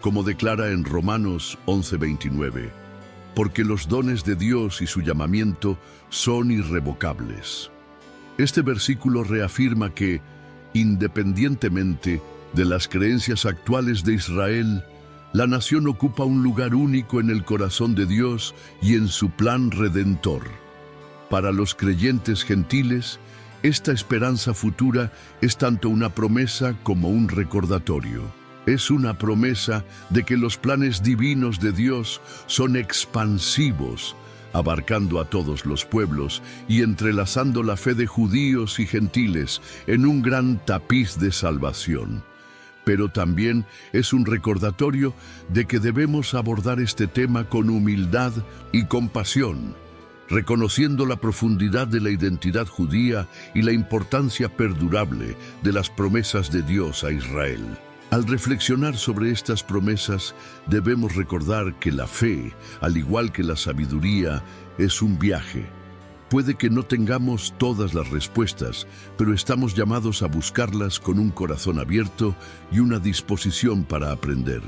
Como declara en Romanos 11:29, porque los dones de Dios y su llamamiento son irrevocables. Este versículo reafirma que, independientemente de las creencias actuales de Israel, la nación ocupa un lugar único en el corazón de Dios y en su plan redentor. Para los creyentes gentiles, esta esperanza futura es tanto una promesa como un recordatorio. Es una promesa de que los planes divinos de Dios son expansivos, abarcando a todos los pueblos y entrelazando la fe de judíos y gentiles en un gran tapiz de salvación. Pero también es un recordatorio de que debemos abordar este tema con humildad y compasión, reconociendo la profundidad de la identidad judía y la importancia perdurable de las promesas de Dios a Israel. Al reflexionar sobre estas promesas, debemos recordar que la fe, al igual que la sabiduría, es un viaje. Puede que no tengamos todas las respuestas, pero estamos llamados a buscarlas con un corazón abierto y una disposición para aprender.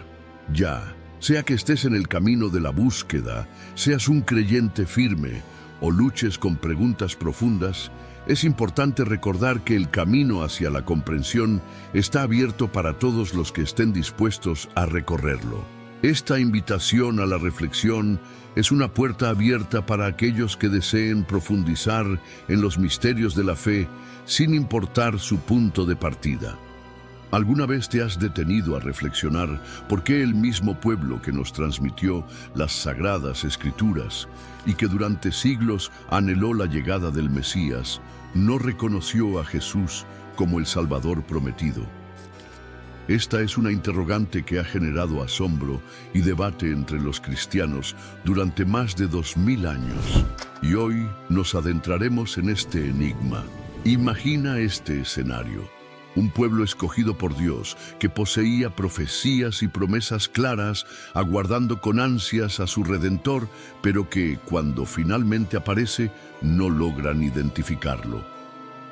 Ya, sea que estés en el camino de la búsqueda, seas un creyente firme o luches con preguntas profundas, es importante recordar que el camino hacia la comprensión está abierto para todos los que estén dispuestos a recorrerlo. Esta invitación a la reflexión es una puerta abierta para aquellos que deseen profundizar en los misterios de la fe sin importar su punto de partida. ¿Alguna vez te has detenido a reflexionar por qué el mismo pueblo que nos transmitió las Sagradas Escrituras y que durante siglos anheló la llegada del Mesías, no reconoció a Jesús como el Salvador prometido? Esta es una interrogante que ha generado asombro y debate entre los cristianos durante más de 2000 años. Y hoy nos adentraremos en este enigma. Imagina este escenario. Un pueblo escogido por Dios, que poseía profecías y promesas claras, aguardando con ansias a su Redentor, pero que, cuando finalmente aparece, no logran identificarlo.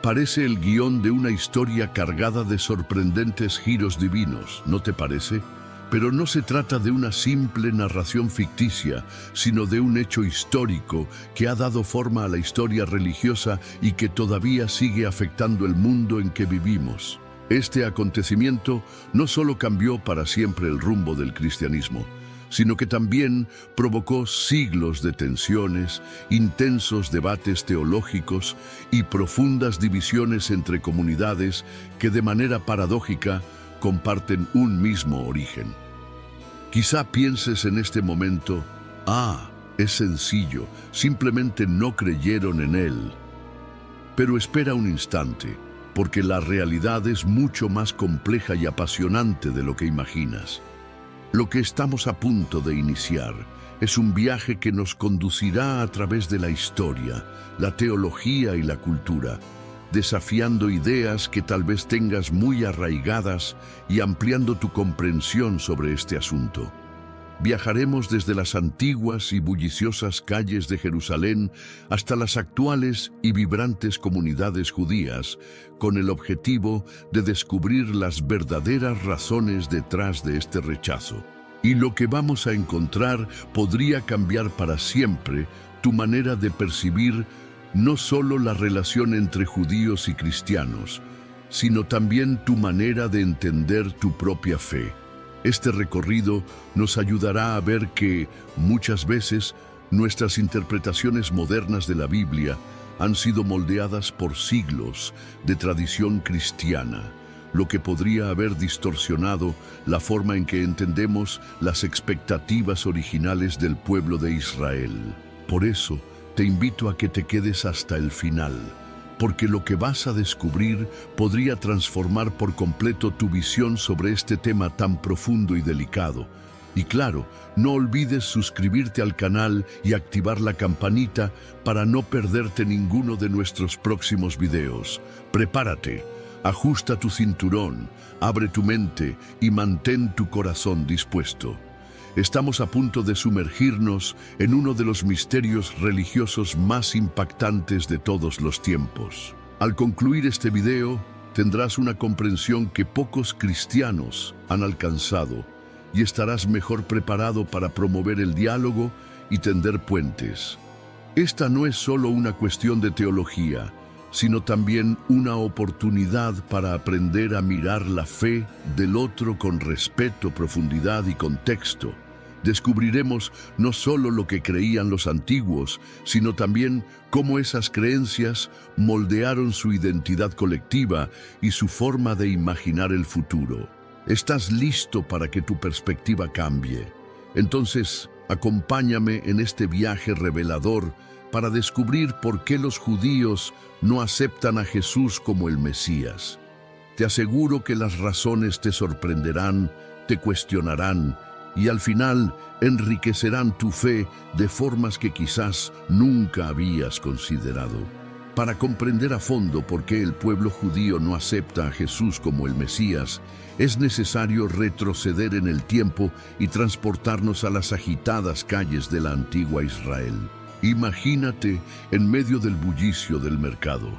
Parece el guión de una historia cargada de sorprendentes giros divinos, ¿no te parece? Pero no se trata de una simple narración ficticia, sino de un hecho histórico que ha dado forma a la historia religiosa y que todavía sigue afectando el mundo en que vivimos. Este acontecimiento no solo cambió para siempre el rumbo del cristianismo, sino que también provocó siglos de tensiones, intensos debates teológicos y profundas divisiones entre comunidades que de manera paradójica comparten un mismo origen. Quizá pienses en este momento, es sencillo, simplemente no creyeron en él. Pero espera un instante, porque la realidad es mucho más compleja y apasionante de lo que imaginas. Lo que estamos a punto de iniciar es un viaje que nos conducirá a través de la historia, la teología y la cultura, desafiando ideas que tal vez tengas muy arraigadas y ampliando tu comprensión sobre este asunto. Viajaremos desde las antiguas y bulliciosas calles de Jerusalén hasta las actuales y vibrantes comunidades judías, con el objetivo de descubrir las verdaderas razones detrás de este rechazo. Y lo que vamos a encontrar podría cambiar para siempre tu manera de percibir no solo la relación entre judíos y cristianos, sino también tu manera de entender tu propia fe. Este recorrido nos ayudará a ver que, muchas veces, nuestras interpretaciones modernas de la Biblia han sido moldeadas por siglos de tradición cristiana, lo que podría haber distorsionado la forma en que entendemos las expectativas originales del pueblo de Israel. Por eso, te invito a que te quedes hasta el final, porque lo que vas a descubrir podría transformar por completo tu visión sobre este tema tan profundo y delicado. Y claro, no olvides suscribirte al canal y activar la campanita para no perderte ninguno de nuestros próximos videos. Prepárate, ajusta tu cinturón, abre tu mente y mantén tu corazón dispuesto. Estamos a punto de sumergirnos en uno de los misterios religiosos más impactantes de todos los tiempos. Al concluir este video, tendrás una comprensión que pocos cristianos han alcanzado y estarás mejor preparado para promover el diálogo y tender puentes. Esta no es solo una cuestión de teología, sino también una oportunidad para aprender a mirar la fe del otro con respeto, profundidad y contexto. Descubriremos no solo lo que creían los antiguos, sino también cómo esas creencias moldearon su identidad colectiva y su forma de imaginar el futuro. ¿Estás listo para que tu perspectiva cambie? Entonces, acompáñame en este viaje revelador para descubrir por qué los judíos no aceptan a Jesús como el Mesías. Te aseguro que las razones te sorprenderán, te cuestionarán y al final enriquecerán tu fe de formas que quizás nunca habías considerado. Para comprender a fondo por qué el pueblo judío no acepta a Jesús como el Mesías, es necesario retroceder en el tiempo y transportarnos a las agitadas calles de la antigua Israel. Imagínate en medio del bullicio del mercado,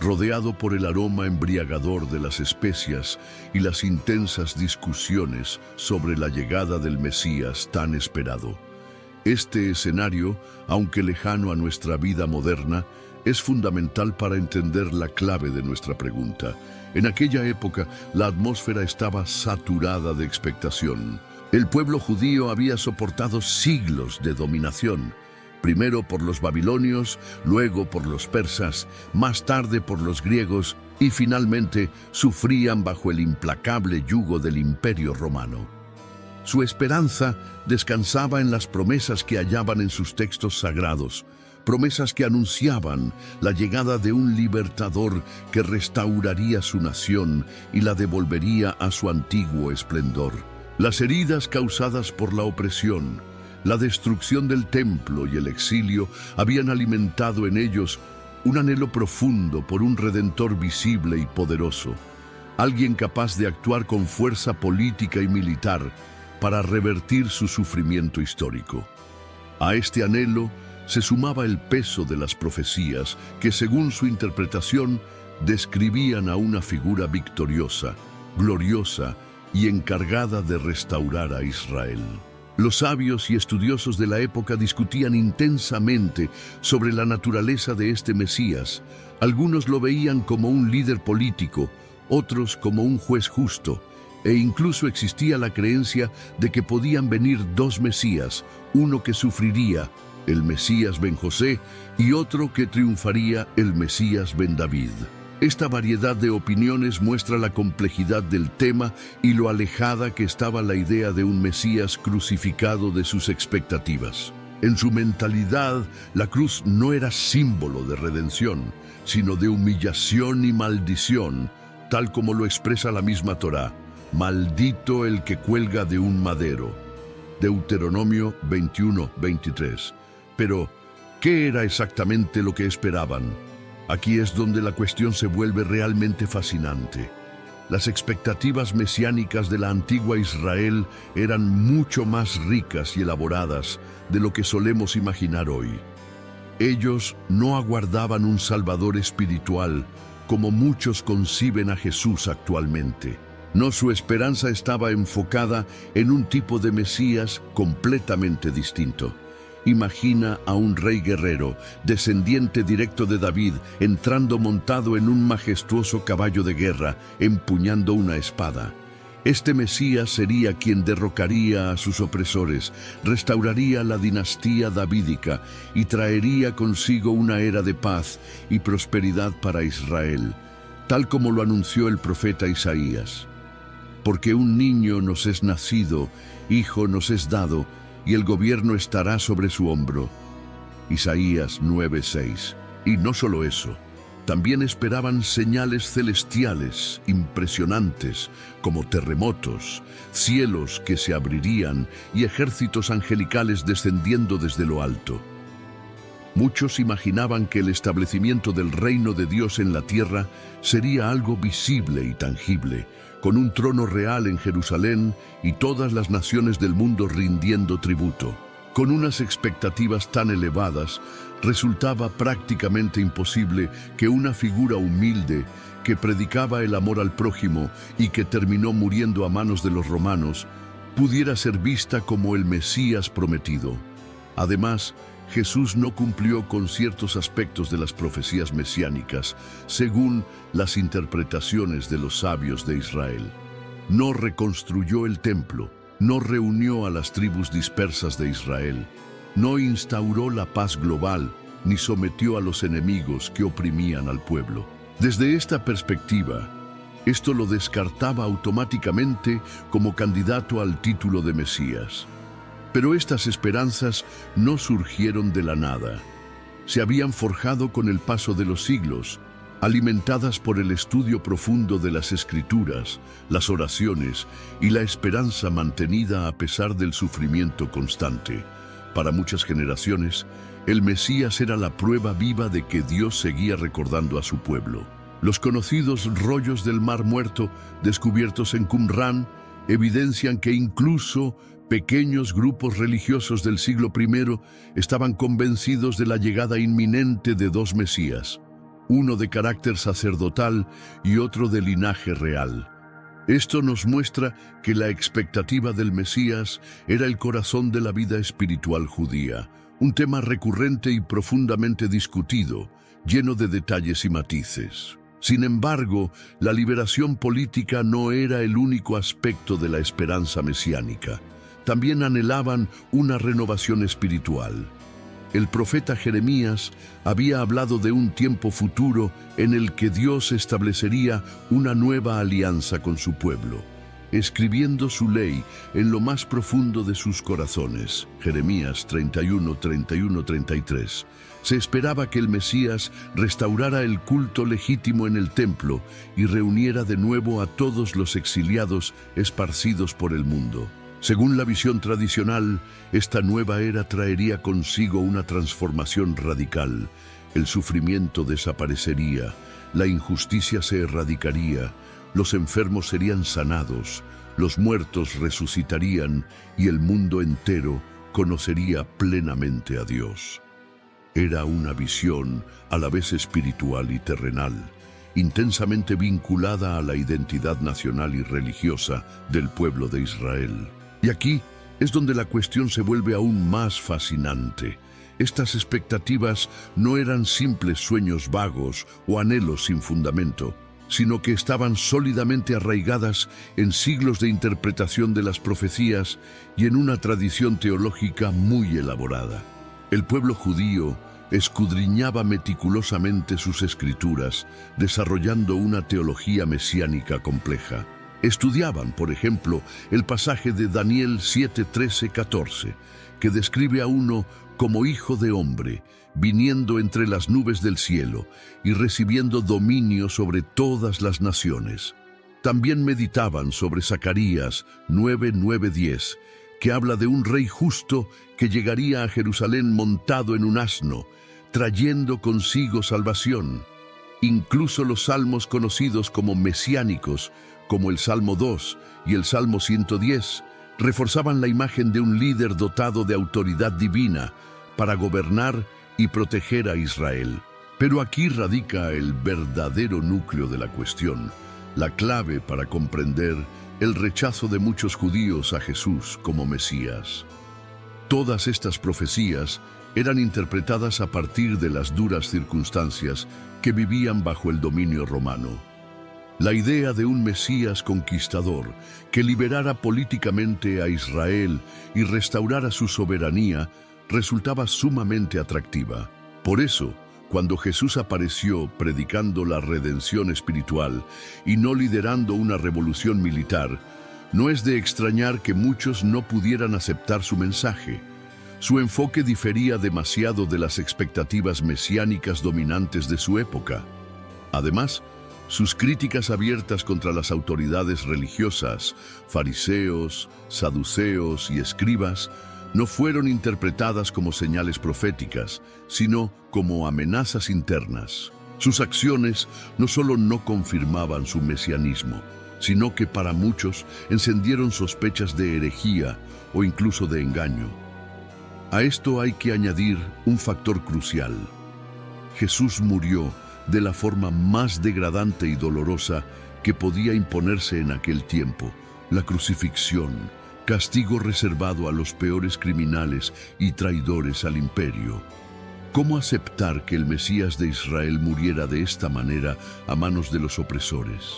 rodeado por el aroma embriagador de las especias y las intensas discusiones sobre la llegada del Mesías tan esperado. Este escenario, aunque lejano a nuestra vida moderna, es fundamental para entender la clave de nuestra pregunta. En aquella época, la atmósfera estaba saturada de expectación. El pueblo judío había soportado siglos de dominación, primero por los babilonios, luego por los persas, más tarde por los griegos y finalmente sufrían bajo el implacable yugo del Imperio Romano. Su esperanza descansaba en las promesas que hallaban en sus textos sagrados, promesas que anunciaban la llegada de un libertador que restauraría su nación y la devolvería a su antiguo esplendor. Las heridas causadas por la opresión, la destrucción del templo y el exilio habían alimentado en ellos un anhelo profundo por un redentor visible y poderoso, alguien capaz de actuar con fuerza política y militar para revertir su sufrimiento histórico. A este anhelo se sumaba el peso de las profecías que, según su interpretación, describían a una figura victoriosa, gloriosa y encargada de restaurar a Israel. Los sabios y estudiosos de la época discutían intensamente sobre la naturaleza de este Mesías. Algunos lo veían como un líder político, otros como un juez justo, e incluso existía la creencia de que podían venir dos Mesías, uno que sufriría, el Mesías ben José, y otro que triunfaría, el Mesías ben David. Esta variedad de opiniones muestra la complejidad del tema y lo alejada que estaba la idea de un Mesías crucificado de sus expectativas. En su mentalidad, la cruz no era símbolo de redención, sino de humillación y maldición, tal como lo expresa la misma Torá: maldito el que cuelga de un madero. Deuteronomio 21:23. Pero, ¿qué era exactamente lo que esperaban? Aquí es donde la cuestión se vuelve realmente fascinante. Las expectativas mesiánicas de la antigua Israel eran mucho más ricas y elaboradas de lo que solemos imaginar hoy. Ellos no aguardaban un Salvador espiritual como muchos conciben a Jesús actualmente. No, su esperanza estaba enfocada en un tipo de Mesías completamente distinto. Imagina a un rey guerrero, descendiente directo de David, entrando montado en un majestuoso caballo de guerra, empuñando una espada. Este Mesías sería quien derrocaría a sus opresores, restauraría la dinastía davídica y traería consigo una era de paz y prosperidad para Israel, tal como lo anunció el profeta Isaías. Porque un niño nos es nacido, hijo nos es dado, y el gobierno estará sobre su hombro. Isaías 9:6. Y no solo eso, también esperaban señales celestiales impresionantes, como terremotos, cielos que se abrirían y ejércitos angelicales descendiendo desde lo alto. Muchos imaginaban que el establecimiento del reino de Dios en la tierra sería algo visible y tangible, con un trono real en Jerusalén y todas las naciones del mundo rindiendo tributo. Con unas expectativas tan elevadas, resultaba prácticamente imposible que una figura humilde que predicaba el amor al prójimo y que terminó muriendo a manos de los romanos pudiera ser vista como el Mesías prometido. Además, Jesús no cumplió con ciertos aspectos de las profecías mesiánicas, según las interpretaciones de los sabios de Israel. No reconstruyó el templo, no reunió a las tribus dispersas de Israel, no instauró la paz global, ni sometió a los enemigos que oprimían al pueblo. Desde esta perspectiva, esto lo descartaba automáticamente como candidato al título de Mesías. Pero estas esperanzas no surgieron de la nada. Se habían forjado con el paso de los siglos, alimentadas por el estudio profundo de las Escrituras, las oraciones y la esperanza mantenida a pesar del sufrimiento constante. Para muchas generaciones, el Mesías era la prueba viva de que Dios seguía recordando a su pueblo. Los conocidos rollos del Mar Muerto, descubiertos en Qumrán, evidencian que incluso pequeños grupos religiosos del siglo I estaban convencidos de la llegada inminente de dos Mesías, uno de carácter sacerdotal y otro de linaje real. Esto nos muestra que la expectativa del Mesías era el corazón de la vida espiritual judía, un tema recurrente y profundamente discutido, lleno de detalles y matices. Sin embargo, la liberación política no era el único aspecto de la esperanza mesiánica. También anhelaban una renovación espiritual. El profeta Jeremías había hablado de un tiempo futuro en el que Dios establecería una nueva alianza con su pueblo, escribiendo su ley en lo más profundo de sus corazones. Jeremías 31:33. Se esperaba que el Mesías restaurara el culto legítimo en el templo y reuniera de nuevo a todos los exiliados esparcidos por el mundo. Según la visión tradicional, esta nueva era traería consigo una transformación radical. El sufrimiento desaparecería, la injusticia se erradicaría, los enfermos serían sanados, los muertos resucitarían y el mundo entero conocería plenamente a Dios. Era una visión a la vez espiritual y terrenal, intensamente vinculada a la identidad nacional y religiosa del pueblo de Israel. Y aquí es donde la cuestión se vuelve aún más fascinante. Estas expectativas no eran simples sueños vagos o anhelos sin fundamento, sino que estaban sólidamente arraigadas en siglos de interpretación de las profecías y en una tradición teológica muy elaborada. El pueblo judío, escudriñaba meticulosamente sus escrituras, desarrollando una teología mesiánica compleja. Estudiaban, por ejemplo, el pasaje de Daniel 7:13-14, que describe a uno como hijo de hombre, viniendo entre las nubes del cielo y recibiendo dominio sobre todas las naciones. También meditaban sobre Zacarías 9:9-10, que habla de un rey justo que llegaría a Jerusalén montado en un asno, trayendo consigo salvación. Incluso los salmos conocidos como mesiánicos, como el Salmo 2 y el Salmo 110, reforzaban la imagen de un líder dotado de autoridad divina para gobernar y proteger a Israel. Pero aquí radica el verdadero núcleo de la cuestión, la clave para comprender el rechazo de muchos judíos a Jesús como Mesías. Todas estas profecías eran interpretadas a partir de las duras circunstancias que vivían bajo el dominio romano. La idea de un Mesías conquistador que liberara políticamente a Israel y restaurara su soberanía resultaba sumamente atractiva. Por eso, cuando Jesús apareció predicando la redención espiritual y no liderando una revolución militar, no es de extrañar que muchos no pudieran aceptar su mensaje. Su enfoque difería demasiado de las expectativas mesiánicas dominantes de su época. Además, sus críticas abiertas contra las autoridades religiosas, fariseos, saduceos y escribas, no fueron interpretadas como señales proféticas, sino como amenazas internas. Sus acciones no solo no confirmaban su mesianismo, sino que para muchos encendieron sospechas de herejía o incluso de engaño. A esto hay que añadir un factor crucial. Jesús murió de la forma más degradante y dolorosa que podía imponerse en aquel tiempo, la crucifixión, castigo reservado a los peores criminales y traidores al imperio. ¿Cómo aceptar que el Mesías de Israel muriera de esta manera a manos de los opresores?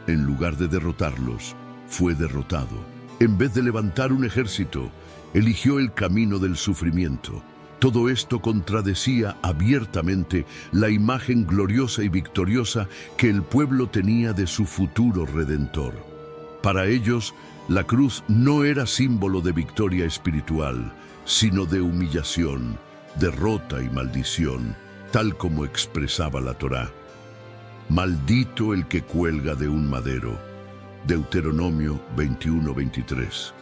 En lugar de derrotarlos, fue derrotado. En vez de levantar un ejército, eligió el camino del sufrimiento. Todo esto contradecía abiertamente la imagen gloriosa y victoriosa que el pueblo tenía de su futuro redentor. Para ellos, la cruz no era símbolo de victoria espiritual, sino de humillación, derrota y maldición, tal como expresaba la Torá. Maldito el que cuelga de un madero. Deuteronomio 21:23.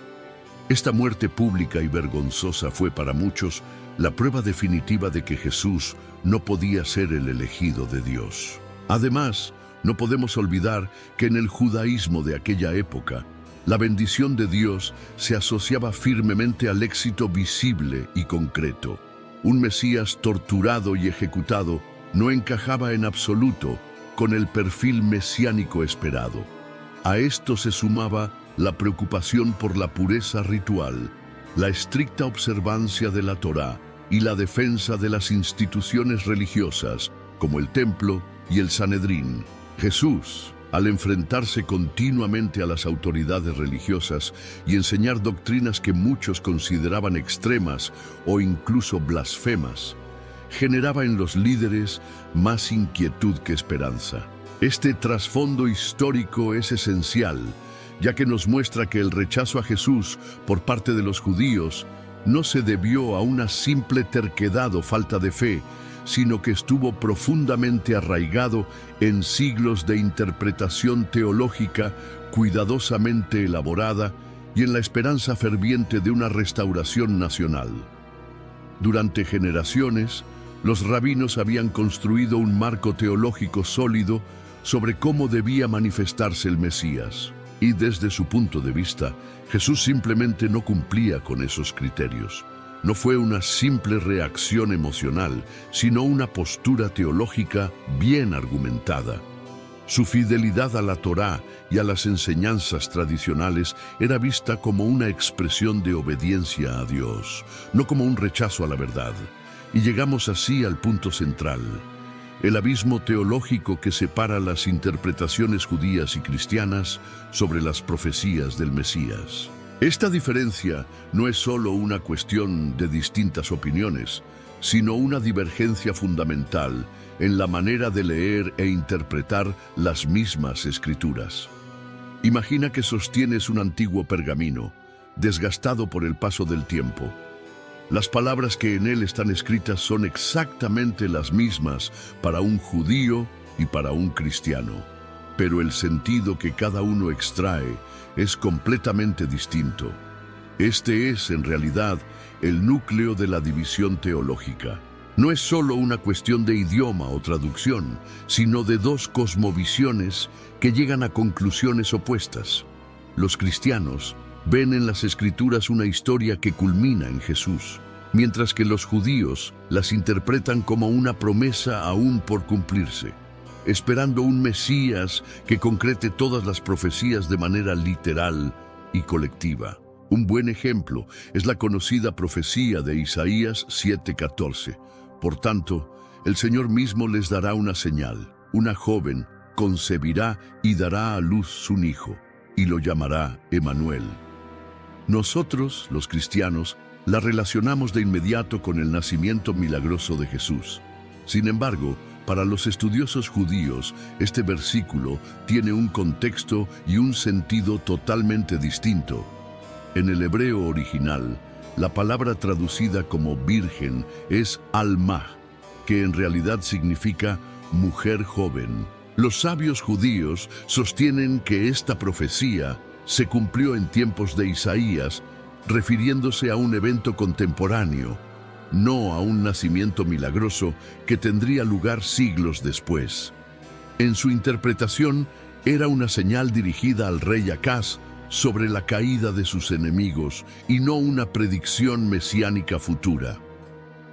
Esta muerte pública y vergonzosa fue para muchos la prueba definitiva de que Jesús no podía ser el elegido de Dios. Además, no podemos olvidar que en el judaísmo de aquella época, la bendición de Dios se asociaba firmemente al éxito visible y concreto. Un Mesías torturado y ejecutado no encajaba en absoluto con el perfil mesiánico esperado. A esto se sumaba la preocupación por la pureza ritual, la estricta observancia de la Torá y la defensa de las instituciones religiosas, como el templo y el Sanedrín. Jesús, al enfrentarse continuamente a las autoridades religiosas y enseñar doctrinas que muchos consideraban extremas o incluso blasfemas, generaba en los líderes más inquietud que esperanza. Este trasfondo histórico es esencial, ya que nos muestra que el rechazo a Jesús por parte de los judíos no se debió a una simple terquedad o falta de fe, sino que estuvo profundamente arraigado en siglos de interpretación teológica cuidadosamente elaborada y en la esperanza ferviente de una restauración nacional. Durante generaciones, los rabinos habían construido un marco teológico sólido sobre cómo debía manifestarse el Mesías. Y desde su punto de vista, Jesús simplemente no cumplía con esos criterios. No fue una simple reacción emocional, sino una postura teológica bien argumentada. Su fidelidad a la Torá y a las enseñanzas tradicionales era vista como una expresión de obediencia a Dios, no como un rechazo a la verdad. Y llegamos así al punto central: el abismo teológico que separa las interpretaciones judías y cristianas sobre las profecías del Mesías. Esta diferencia no es solo una cuestión de distintas opiniones, sino una divergencia fundamental en la manera de leer e interpretar las mismas escrituras. Imagina que sostienes un antiguo pergamino, desgastado por el paso del tiempo. Las palabras que en él están escritas son exactamente las mismas para un judío y para un cristiano, pero el sentido que cada uno extrae es completamente distinto. Este es, en realidad, el núcleo de la división teológica. No es solo una cuestión de idioma o traducción, sino de dos cosmovisiones que llegan a conclusiones opuestas. Los cristianos ven en las Escrituras una historia que culmina en Jesús, mientras que los judíos las interpretan como una promesa aún por cumplirse, esperando un Mesías que concrete todas las profecías de manera literal y colectiva. Un buen ejemplo es la conocida profecía de Isaías 7:14. Por tanto, el Señor mismo les dará una señal. Una joven concebirá y dará a luz un hijo, y lo llamará Emmanuel. Nosotros, los cristianos, la relacionamos de inmediato con el nacimiento milagroso de Jesús. Sin embargo, para los estudiosos judíos, este versículo tiene un contexto y un sentido totalmente distinto. En el hebreo original, la palabra traducida como virgen es alma, que en realidad significa mujer joven. Los sabios judíos sostienen que esta profecía se cumplió en tiempos de Isaías, refiriéndose a un evento contemporáneo, no a un nacimiento milagroso que tendría lugar siglos después. En su interpretación, era una señal dirigida al rey Acaz sobre la caída de sus enemigos y no una predicción mesiánica futura.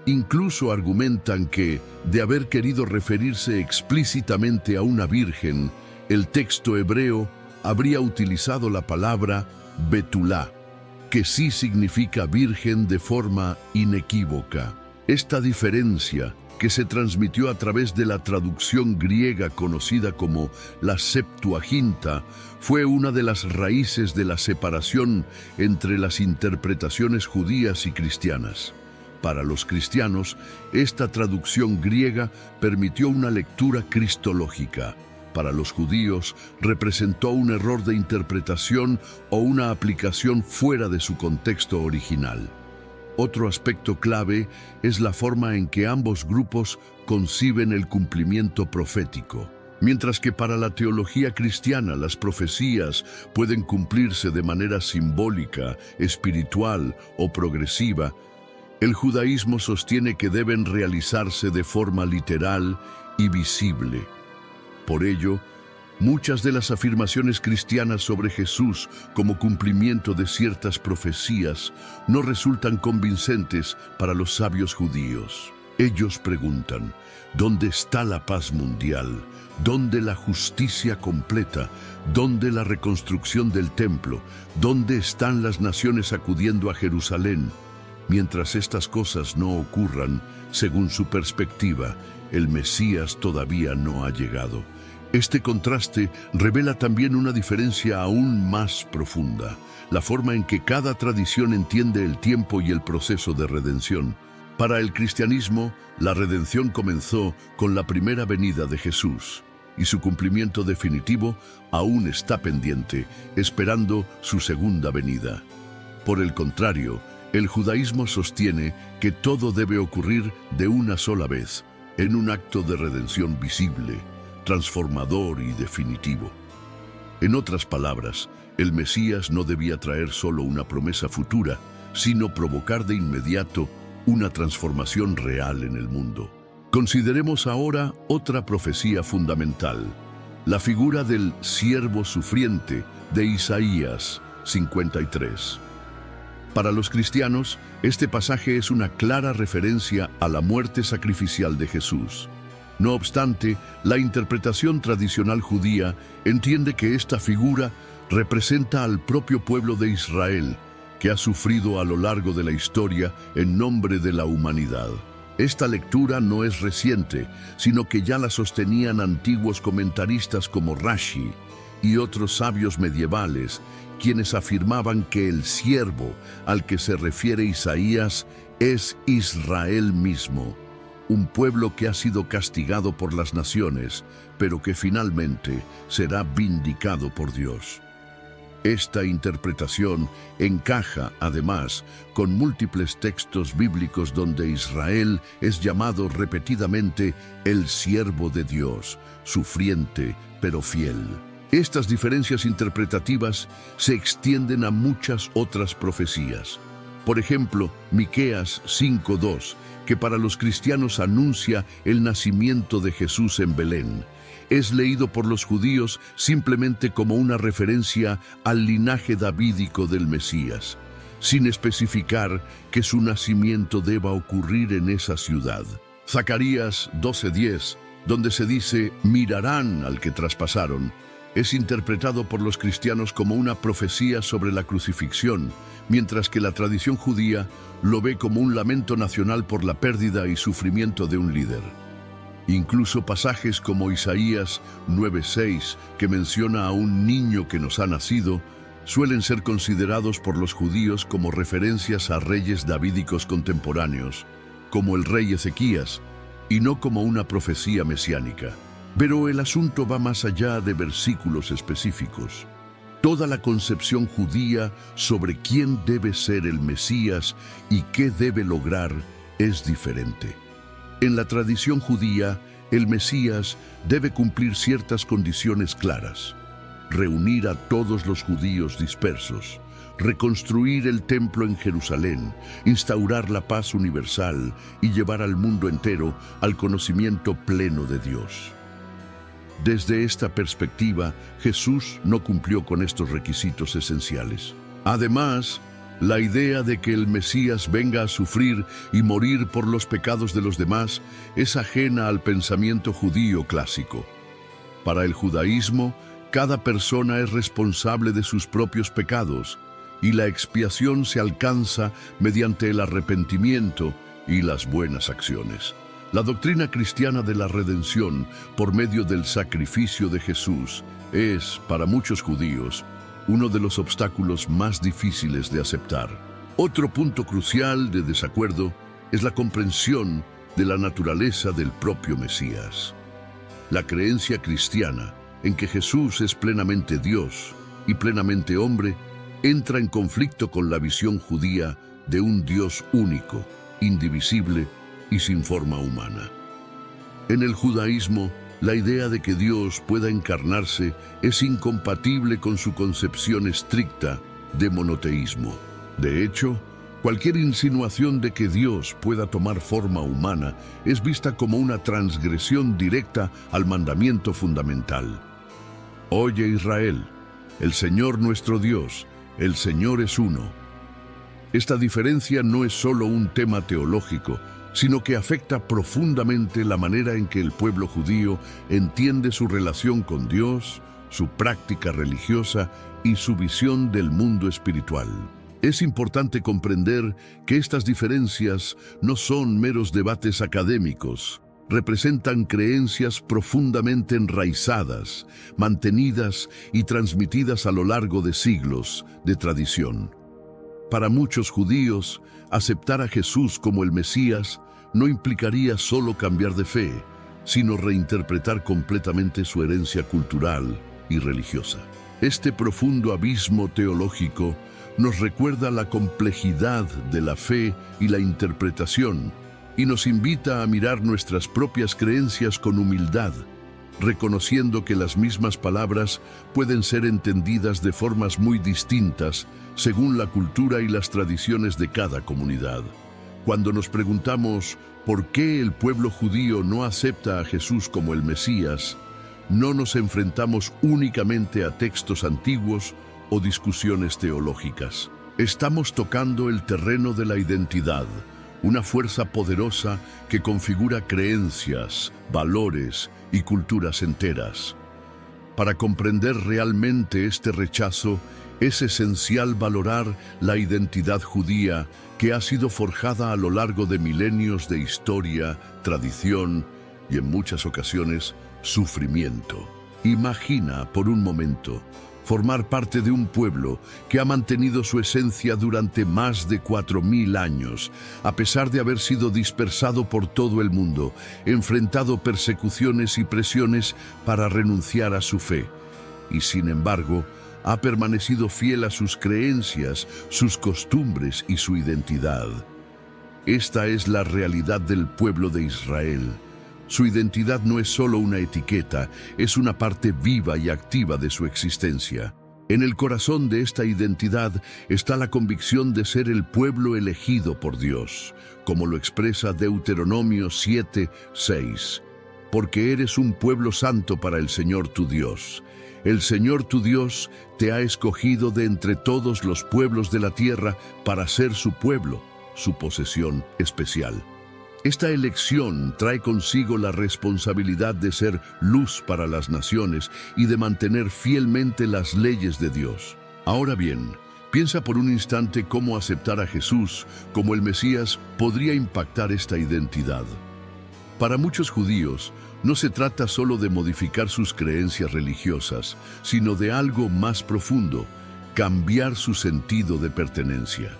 Incluso argumentan que, de haber querido referirse explícitamente a una virgen, el texto hebreo habría utilizado la palabra Betulá, que sí significa virgen de forma inequívoca. Esta diferencia, que se transmitió a través de la traducción griega conocida como la Septuaginta, fue una de las raíces de la separación entre las interpretaciones judías y cristianas. Para los cristianos, esta traducción griega permitió una lectura cristológica. Para los judíos, representó un error de interpretación o una aplicación fuera de su contexto original. Otro aspecto clave es la forma en que ambos grupos conciben el cumplimiento profético. Mientras que para la teología cristiana las profecías pueden cumplirse de manera simbólica, espiritual o progresiva, el judaísmo sostiene que deben realizarse de forma literal y visible. Por ello, muchas de las afirmaciones cristianas sobre Jesús como cumplimiento de ciertas profecías no resultan convincentes para los sabios judíos. Ellos preguntan, ¿dónde está la paz mundial? ¿Dónde la justicia completa? ¿Dónde la reconstrucción del templo? ¿Dónde están las naciones acudiendo a Jerusalén? Mientras estas cosas no ocurran, según su perspectiva, el Mesías todavía no ha llegado. Este contraste revela también una diferencia aún más profunda, la forma en que cada tradición entiende el tiempo y el proceso de redención. Para el cristianismo, la redención comenzó con la primera venida de Jesús, y su cumplimiento definitivo aún está pendiente, esperando su segunda venida. Por el contrario, el judaísmo sostiene que todo debe ocurrir de una sola vez, en un acto de redención visible, transformador y definitivo. En otras palabras, el Mesías no debía traer solo una promesa futura, sino provocar de inmediato una transformación real en el mundo. Consideremos ahora otra profecía fundamental, la figura del siervo sufriente de Isaías 53. Para los cristianos, este pasaje es una clara referencia a la muerte sacrificial de Jesús. No obstante, la interpretación tradicional judía entiende que esta figura representa al propio pueblo de Israel, que ha sufrido a lo largo de la historia en nombre de la humanidad. Esta lectura no es reciente, sino que ya la sostenían antiguos comentaristas como Rashi y otros sabios medievales, quienes afirmaban que el siervo al que se refiere Isaías es Israel mismo, un pueblo que ha sido castigado por las naciones, pero que finalmente será vindicado por Dios. Esta interpretación encaja, además, con múltiples textos bíblicos donde Israel es llamado repetidamente el siervo de Dios, sufriente pero fiel. Estas diferencias interpretativas se extienden a muchas otras profecías. Por ejemplo, Miqueas 5:2, que para los cristianos anuncia el nacimiento de Jesús en Belén, es leído por los judíos simplemente como una referencia al linaje davídico del Mesías, sin especificar que su nacimiento deba ocurrir en esa ciudad. Zacarías 12:10, donde se dice «mirarán al que traspasaron», es interpretado por los cristianos como una profecía sobre la crucifixión, mientras que la tradición judía lo ve como un lamento nacional por la pérdida y sufrimiento de un líder. Incluso pasajes como Isaías 9:6, que menciona a un niño que nos ha nacido, suelen ser considerados por los judíos como referencias a reyes davídicos contemporáneos, como el rey Ezequías, y no como una profecía mesiánica. Pero el asunto va más allá de versículos específicos. Toda la concepción judía sobre quién debe ser el Mesías y qué debe lograr es diferente. En la tradición judía, el Mesías debe cumplir ciertas condiciones claras: reunir a todos los judíos dispersos, reconstruir el templo en Jerusalén, instaurar la paz universal y llevar al mundo entero al conocimiento pleno de Dios. Desde esta perspectiva, Jesús no cumplió con estos requisitos esenciales. Además, la idea de que el Mesías venga a sufrir y morir por los pecados de los demás es ajena al pensamiento judío clásico. Para el judaísmo, cada persona es responsable de sus propios pecados, y la expiación se alcanza mediante el arrepentimiento y las buenas acciones. La doctrina cristiana de la redención por medio del sacrificio de Jesús es, para muchos judíos, uno de los obstáculos más difíciles de aceptar. Otro punto crucial de desacuerdo es la comprensión de la naturaleza del propio Mesías. La creencia cristiana en que Jesús es plenamente Dios y plenamente hombre entra en conflicto con la visión judía de un Dios único, indivisible y sin forma humana. En el judaísmo, la idea de que Dios pueda encarnarse es incompatible con su concepción estricta de monoteísmo. De hecho, cualquier insinuación de que Dios pueda tomar forma humana es vista como una transgresión directa al mandamiento fundamental. Oye Israel, el Señor nuestro Dios, el Señor es uno. Esta diferencia no es solo un tema teológico, sino que afecta profundamente la manera en que el pueblo judío entiende su relación con Dios, su práctica religiosa y su visión del mundo espiritual. Es importante comprender que estas diferencias no son meros debates académicos, representan creencias profundamente enraizadas, mantenidas y transmitidas a lo largo de siglos de tradición. Para muchos judíos, aceptar a Jesús como el Mesías no implicaría solo cambiar de fe, sino reinterpretar completamente su herencia cultural y religiosa. Este profundo abismo teológico nos recuerda la complejidad de la fe y la interpretación, y nos invita a mirar nuestras propias creencias con humildad, reconociendo que las mismas palabras pueden ser entendidas de formas muy distintas según la cultura y las tradiciones de cada comunidad. Cuando nos preguntamos por qué el pueblo judío no acepta a Jesús como el Mesías, no nos enfrentamos únicamente a textos antiguos o discusiones teológicas. Estamos tocando el terreno de la identidad, una fuerza poderosa que configura creencias, valores y culturas enteras. Para comprender realmente este rechazo, es esencial valorar la identidad judía que ha sido forjada a lo largo de milenios de historia, tradición y, en muchas ocasiones, sufrimiento. Imagina por un momento formar parte de un pueblo que ha mantenido su esencia durante más de 4000 años, a pesar de haber sido dispersado por todo el mundo, enfrentado persecuciones y presiones para renunciar a su fe. Y sin embargo, ha permanecido fiel a sus creencias, sus costumbres y su identidad. Esta es la realidad del pueblo de Israel. Su identidad no es solo una etiqueta, es una parte viva y activa de su existencia. En el corazón de esta identidad está la convicción de ser el pueblo elegido por Dios, como lo expresa Deuteronomio 7:6. Porque eres un pueblo santo para el Señor tu Dios. El Señor tu Dios te ha escogido de entre todos los pueblos de la tierra para ser su pueblo, su posesión especial. Esta elección trae consigo la responsabilidad de ser luz para las naciones y de mantener fielmente las leyes de Dios. Ahora bien, piensa por un instante cómo aceptar a Jesús como el Mesías podría impactar esta identidad. Para muchos judíos, no se trata solo de modificar sus creencias religiosas, sino de algo más profundo, cambiar su sentido de pertenencia.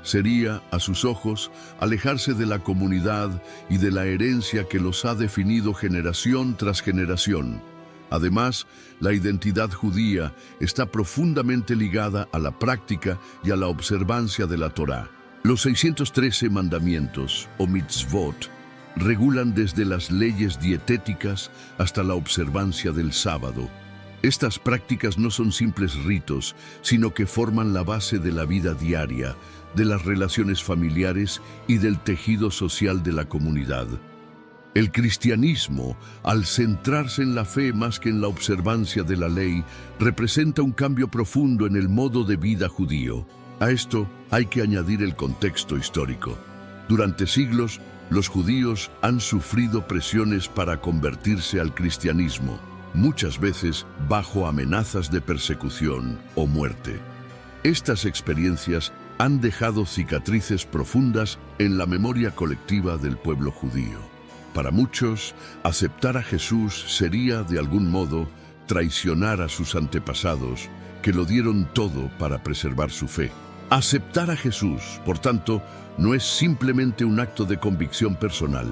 Sería, a sus ojos, alejarse de la comunidad y de la herencia que los ha definido generación tras generación. Además, la identidad judía está profundamente ligada a la práctica y a la observancia de la Torá. Los 613 mandamientos, o mitzvot, regulan desde las leyes dietéticas hasta la observancia del sábado. Estas prácticas no son simples ritos, sino que forman la base de la vida diaria, de las relaciones familiares y del tejido social de la comunidad. El cristianismo, al centrarse en la fe más que en la observancia de la ley, representa un cambio profundo en el modo de vida judío. A esto hay que añadir el contexto histórico. Durante siglos, los judíos han sufrido presiones para convertirse al cristianismo, muchas veces bajo amenazas de persecución o muerte. Estas experiencias han dejado cicatrices profundas en la memoria colectiva del pueblo judío. Para muchos, aceptar a Jesús sería, de algún modo, traicionar a sus antepasados, que lo dieron todo para preservar su fe. Aceptar a Jesús, por tanto, no es simplemente un acto de convicción personal,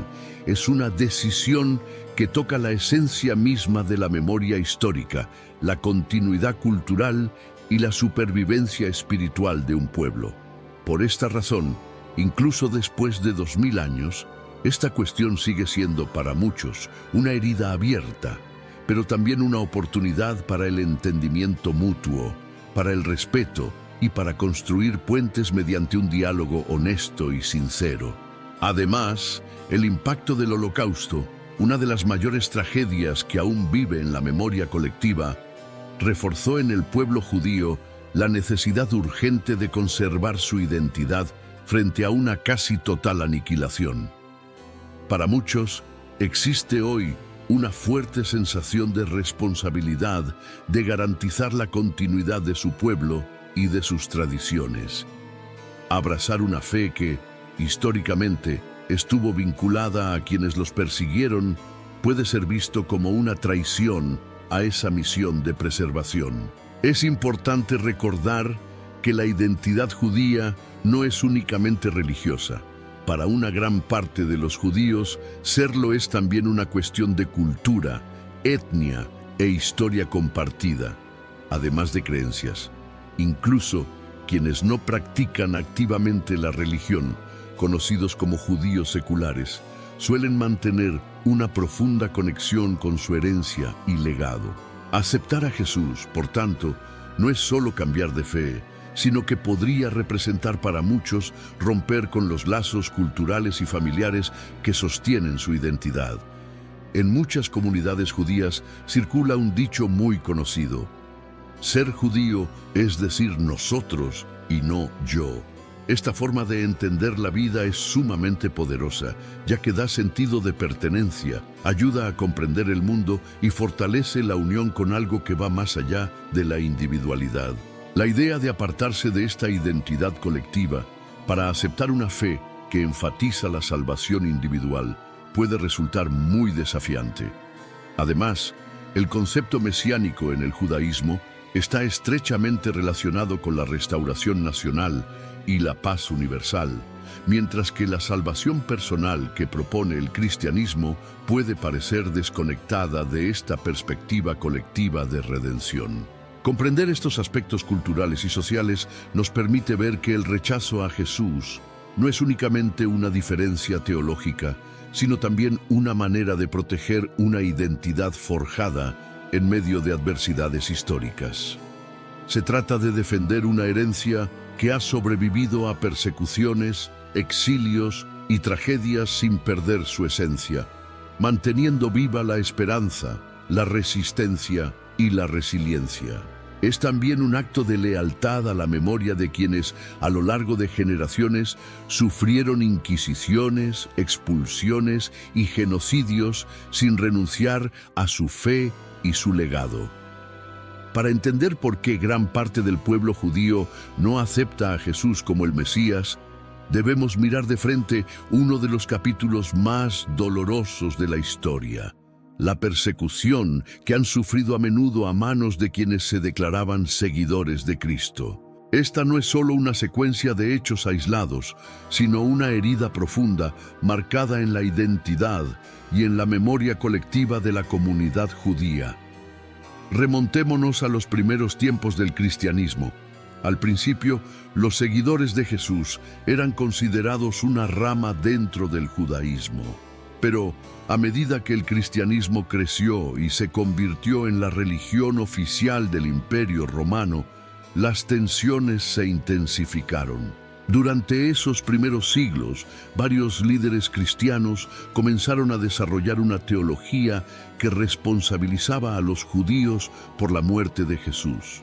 es una decisión que toca la esencia misma de la memoria histórica, la continuidad cultural y la supervivencia espiritual de un pueblo. Por esta razón, incluso después de 2000 años, esta cuestión sigue siendo para muchos una herida abierta, pero también una oportunidad para el entendimiento mutuo, para el respeto y para construir puentes mediante un diálogo honesto y sincero. Además, el impacto del Holocausto, una de las mayores tragedias que aún vive en la memoria colectiva, reforzó en el pueblo judío la necesidad urgente de conservar su identidad frente a una casi total aniquilación. Para muchos, existe hoy una fuerte sensación de responsabilidad de garantizar la continuidad de su pueblo y de sus tradiciones. Abrazar una fe que, históricamente, estuvo vinculada a quienes los persiguieron puede ser visto como una traición a esa misión de preservación. Es importante recordar que la identidad judía no es únicamente religiosa. Para una gran parte de los judíos, serlo es también una cuestión de cultura, etnia e historia compartida, además de creencias. Incluso quienes no practican activamente la religión, conocidos como judíos seculares, suelen mantener una profunda conexión con su herencia y legado. Aceptar a Jesús, por tanto, no es solo cambiar de fe, sino que podría representar para muchos romper con los lazos culturales y familiares que sostienen su identidad. En muchas comunidades judías circula un dicho muy conocido: ser judío es decir nosotros y no yo. Esta forma de entender la vida es sumamente poderosa, ya que da sentido de pertenencia, ayuda a comprender el mundo y fortalece la unión con algo que va más allá de la individualidad. La idea de apartarse de esta identidad colectiva para aceptar una fe que enfatiza la salvación individual puede resultar muy desafiante. Además, el concepto mesiánico en el judaísmo está estrechamente relacionado con la restauración nacional y la paz universal, mientras que la salvación personal que propone el cristianismo puede parecer desconectada de esta perspectiva colectiva de redención. Comprender estos aspectos culturales y sociales nos permite ver que el rechazo a Jesús no es únicamente una diferencia teológica, sino también una manera de proteger una identidad forjada en medio de adversidades históricas. Se trata de defender una herencia que ha sobrevivido a persecuciones, exilios y tragedias sin perder su esencia, manteniendo viva la esperanza, la resistencia y la resiliencia. Es también un acto de lealtad a la memoria de quienes, a lo largo de generaciones, sufrieron inquisiciones, expulsiones y genocidios sin renunciar a su fe y su legado. Para entender por qué gran parte del pueblo judío no acepta a Jesús como el Mesías, debemos mirar de frente uno de los capítulos más dolorosos de la historia: la persecución que han sufrido a menudo a manos de quienes se declaraban seguidores de Cristo. Esta no es solo una secuencia de hechos aislados, sino una herida profunda marcada en la identidad y en la memoria colectiva de la comunidad judía. Remontémonos a los primeros tiempos del cristianismo. Al principio, los seguidores de Jesús eran considerados una rama dentro del judaísmo. Pero a medida que el cristianismo creció y se convirtió en la religión oficial del Imperio Romano, las tensiones se intensificaron. Durante esos primeros siglos, varios líderes cristianos comenzaron a desarrollar una teología que responsabilizaba a los judíos por la muerte de Jesús.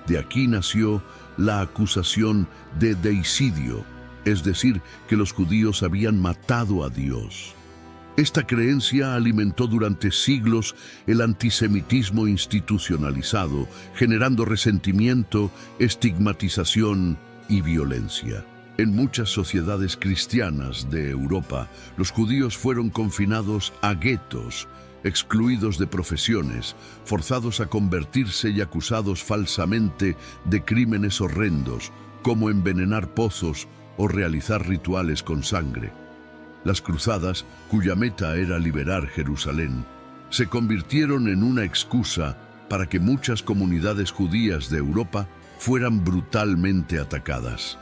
De aquí nació la acusación de deicidio, es decir, que los judíos habían matado a Dios. Esta creencia alimentó durante siglos el antisemitismo institucionalizado, generando resentimiento, estigmatización y violencia. En muchas sociedades cristianas de Europa, los judíos fueron confinados a guetos, excluidos de profesiones, forzados a convertirse y acusados falsamente de crímenes horrendos, como envenenar pozos o realizar rituales con sangre. Las cruzadas, cuya meta era liberar Jerusalén, se convirtieron en una excusa para que muchas comunidades judías de Europa fueran brutalmente atacadas.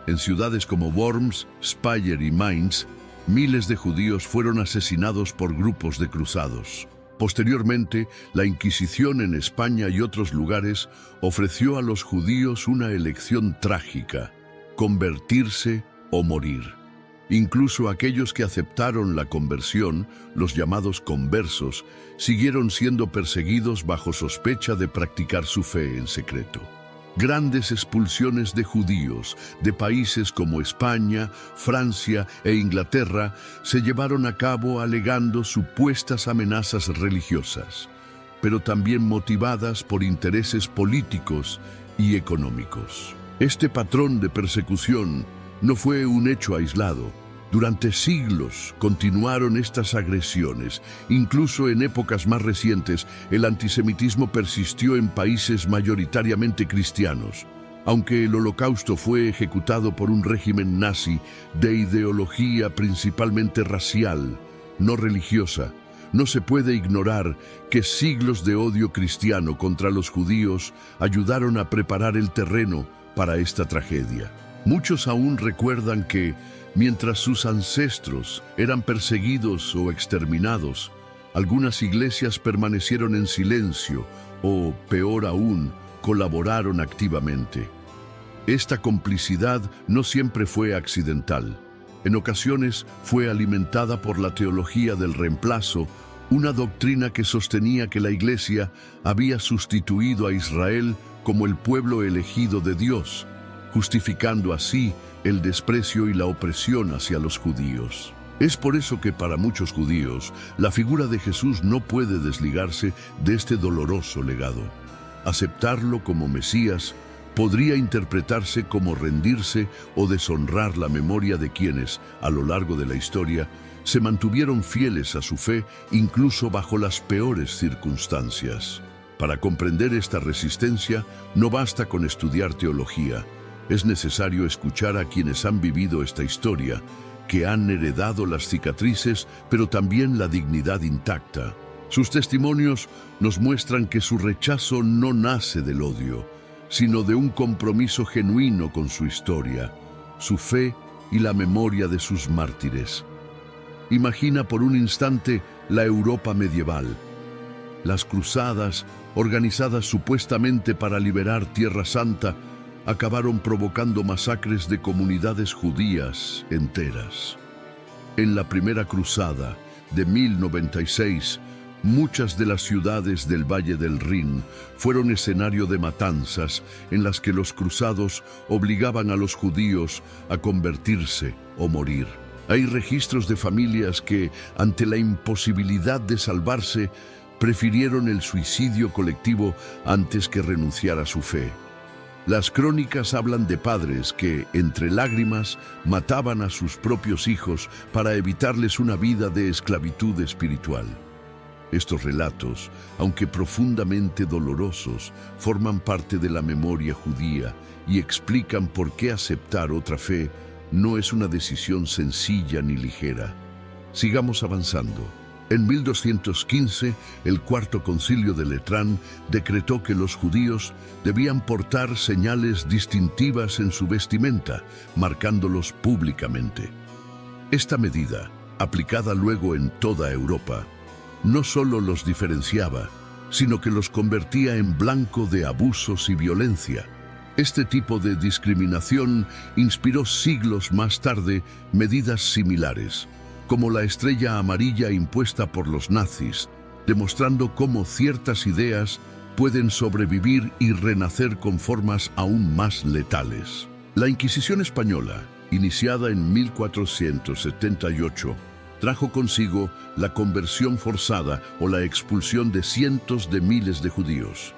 En ciudades como Worms, Speyer y Mainz, miles de judíos fueron asesinados por grupos de cruzados. Posteriormente, la Inquisición en España y otros lugares ofreció a los judíos una elección trágica: convertirse o morir. Incluso aquellos que aceptaron la conversión, los llamados conversos, siguieron siendo perseguidos bajo sospecha de practicar su fe en secreto. Grandes expulsiones de judíos de países como España, Francia e Inglaterra se llevaron a cabo alegando supuestas amenazas religiosas, pero también motivadas por intereses políticos y económicos. Este patrón de persecución no fue un hecho aislado. Durante siglos continuaron estas agresiones. Incluso en épocas más recientes, el antisemitismo persistió en países mayoritariamente cristianos. Aunque el Holocausto fue ejecutado por un régimen nazi de ideología principalmente racial, no religiosa, no se puede ignorar que siglos de odio cristiano contra los judíos ayudaron a preparar el terreno para esta tragedia. Muchos aún recuerdan que, mientras sus ancestros eran perseguidos o exterminados, algunas iglesias permanecieron en silencio o, peor aún, colaboraron activamente. Esta complicidad no siempre fue accidental. En ocasiones fue alimentada por la teología del reemplazo, una doctrina que sostenía que la Iglesia había sustituido a Israel como el pueblo elegido de Dios, justificando así el desprecio y la opresión hacia los judíos. Es por eso que para muchos judíos, la figura de Jesús no puede desligarse de este doloroso legado. Aceptarlo como Mesías podría interpretarse como rendirse o deshonrar la memoria de quienes, a lo largo de la historia, se mantuvieron fieles a su fe incluso bajo las peores circunstancias. Para comprender esta resistencia, no basta con estudiar teología. Es necesario escuchar a quienes han vivido esta historia, que han heredado las cicatrices, pero también la dignidad intacta. Sus testimonios nos muestran que su rechazo no nace del odio, sino de un compromiso genuino con su historia, su fe y la memoria de sus mártires. Imagina por un instante la Europa medieval. Las cruzadas, organizadas supuestamente para liberar Tierra Santa, acabaron provocando masacres de comunidades judías enteras. En la primera cruzada de 1096, muchas de las ciudades del Valle del Rin fueron escenario de matanzas en las que los cruzados obligaban a los judíos a convertirse o morir. Hay registros de familias que, ante la imposibilidad de salvarse, prefirieron el suicidio colectivo antes que renunciar a su fe. Las crónicas hablan de padres que, entre lágrimas, mataban a sus propios hijos para evitarles una vida de esclavitud espiritual. Estos relatos, aunque profundamente dolorosos, forman parte de la memoria judía y explican por qué aceptar otra fe no es una decisión sencilla ni ligera. Sigamos avanzando. En 1215, el Cuarto Concilio de Letrán decretó que los judíos debían portar señales distintivas en su vestimenta, marcándolos públicamente. Esta medida, aplicada luego en toda Europa, no solo los diferenciaba, sino que los convertía en blanco de abusos y violencia. Este tipo de discriminación inspiró siglos más tarde medidas similares, como la estrella amarilla impuesta por los nazis, demostrando cómo ciertas ideas pueden sobrevivir y renacer con formas aún más letales. La Inquisición española, iniciada en 1478, trajo consigo la conversión forzada o la expulsión de cientos de miles de judíos.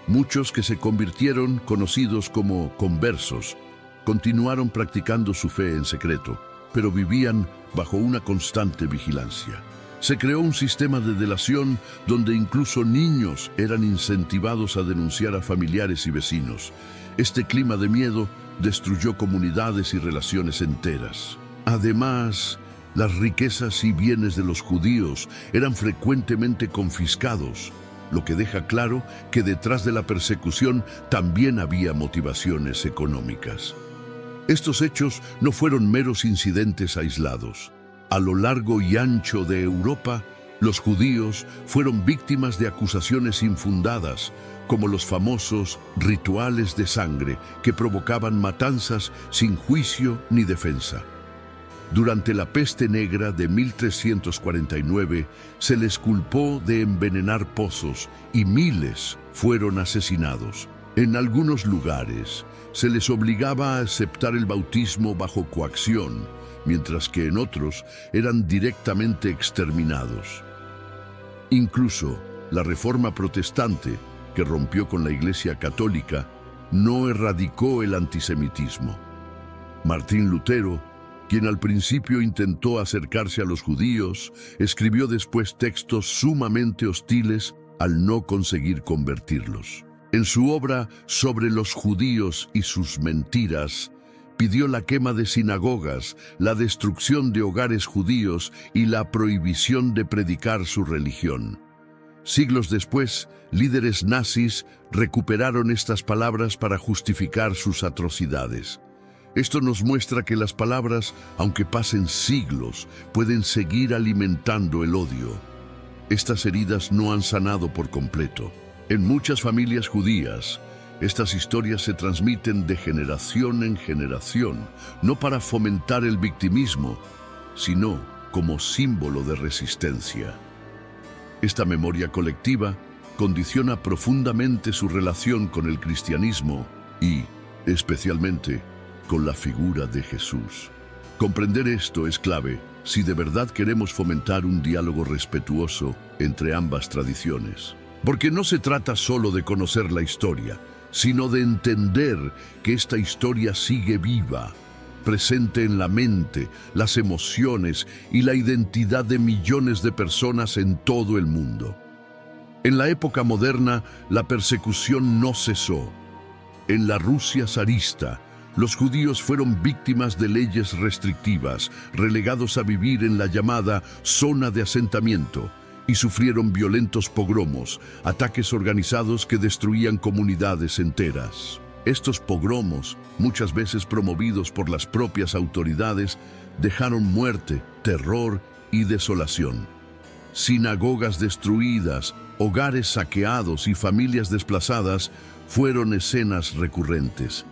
Muchos que se convirtieron, conocidos como conversos, continuaron practicando su fe en secreto, pero vivían bajo una constante vigilancia. Se creó un sistema de delación donde incluso niños eran incentivados a denunciar a familiares y vecinos. Este clima de miedo destruyó comunidades y relaciones enteras. Además, las riquezas y bienes de los judíos eran frecuentemente confiscados, lo que deja claro que detrás de la persecución también había motivaciones económicas. Estos hechos no fueron meros incidentes aislados. A lo largo y ancho de Europa, los judíos fueron víctimas de acusaciones infundadas, como los famosos rituales de sangre que provocaban matanzas sin juicio ni defensa. Durante la peste negra de 1349, se les culpó de envenenar pozos y miles fueron asesinados. En algunos lugares, se les obligaba a aceptar el bautismo bajo coacción, mientras que en otros eran directamente exterminados. Incluso la Reforma Protestante, que rompió con la Iglesia Católica, no erradicó el antisemitismo. Martín Lutero, quien al principio intentó acercarse a los judíos, escribió después textos sumamente hostiles al no conseguir convertirlos. En su obra Sobre los judíos y sus mentiras, pidió la quema de sinagogas, la destrucción de hogares judíos y la prohibición de predicar su religión. Siglos después, líderes nazis recuperaron estas palabras para justificar sus atrocidades. Esto nos muestra que las palabras, aunque pasen siglos, pueden seguir alimentando el odio. Estas heridas no han sanado por completo. En muchas familias judías, estas historias se transmiten de generación en generación, no para fomentar el victimismo, sino como símbolo de resistencia. Esta memoria colectiva condiciona profundamente su relación con el cristianismo y, especialmente, con la figura de Jesús. Comprender esto es clave si de verdad queremos fomentar un diálogo respetuoso entre ambas tradiciones. Porque no se trata solo de conocer la historia, sino de entender que esta historia sigue viva, presente en la mente, las emociones y la identidad de millones de personas en todo el mundo. En la época moderna, la persecución no cesó. En la Rusia zarista, los judíos fueron víctimas de leyes restrictivas, relegados a vivir en la llamada zona de asentamiento, y sufrieron violentos pogromos, ataques organizados que destruían comunidades enteras. Estos pogromos, muchas veces promovidos por las propias autoridades, dejaron muerte, terror y desolación. Sinagogas destruidas, hogares saqueados y familias desplazadas fueron escenas recurrentes.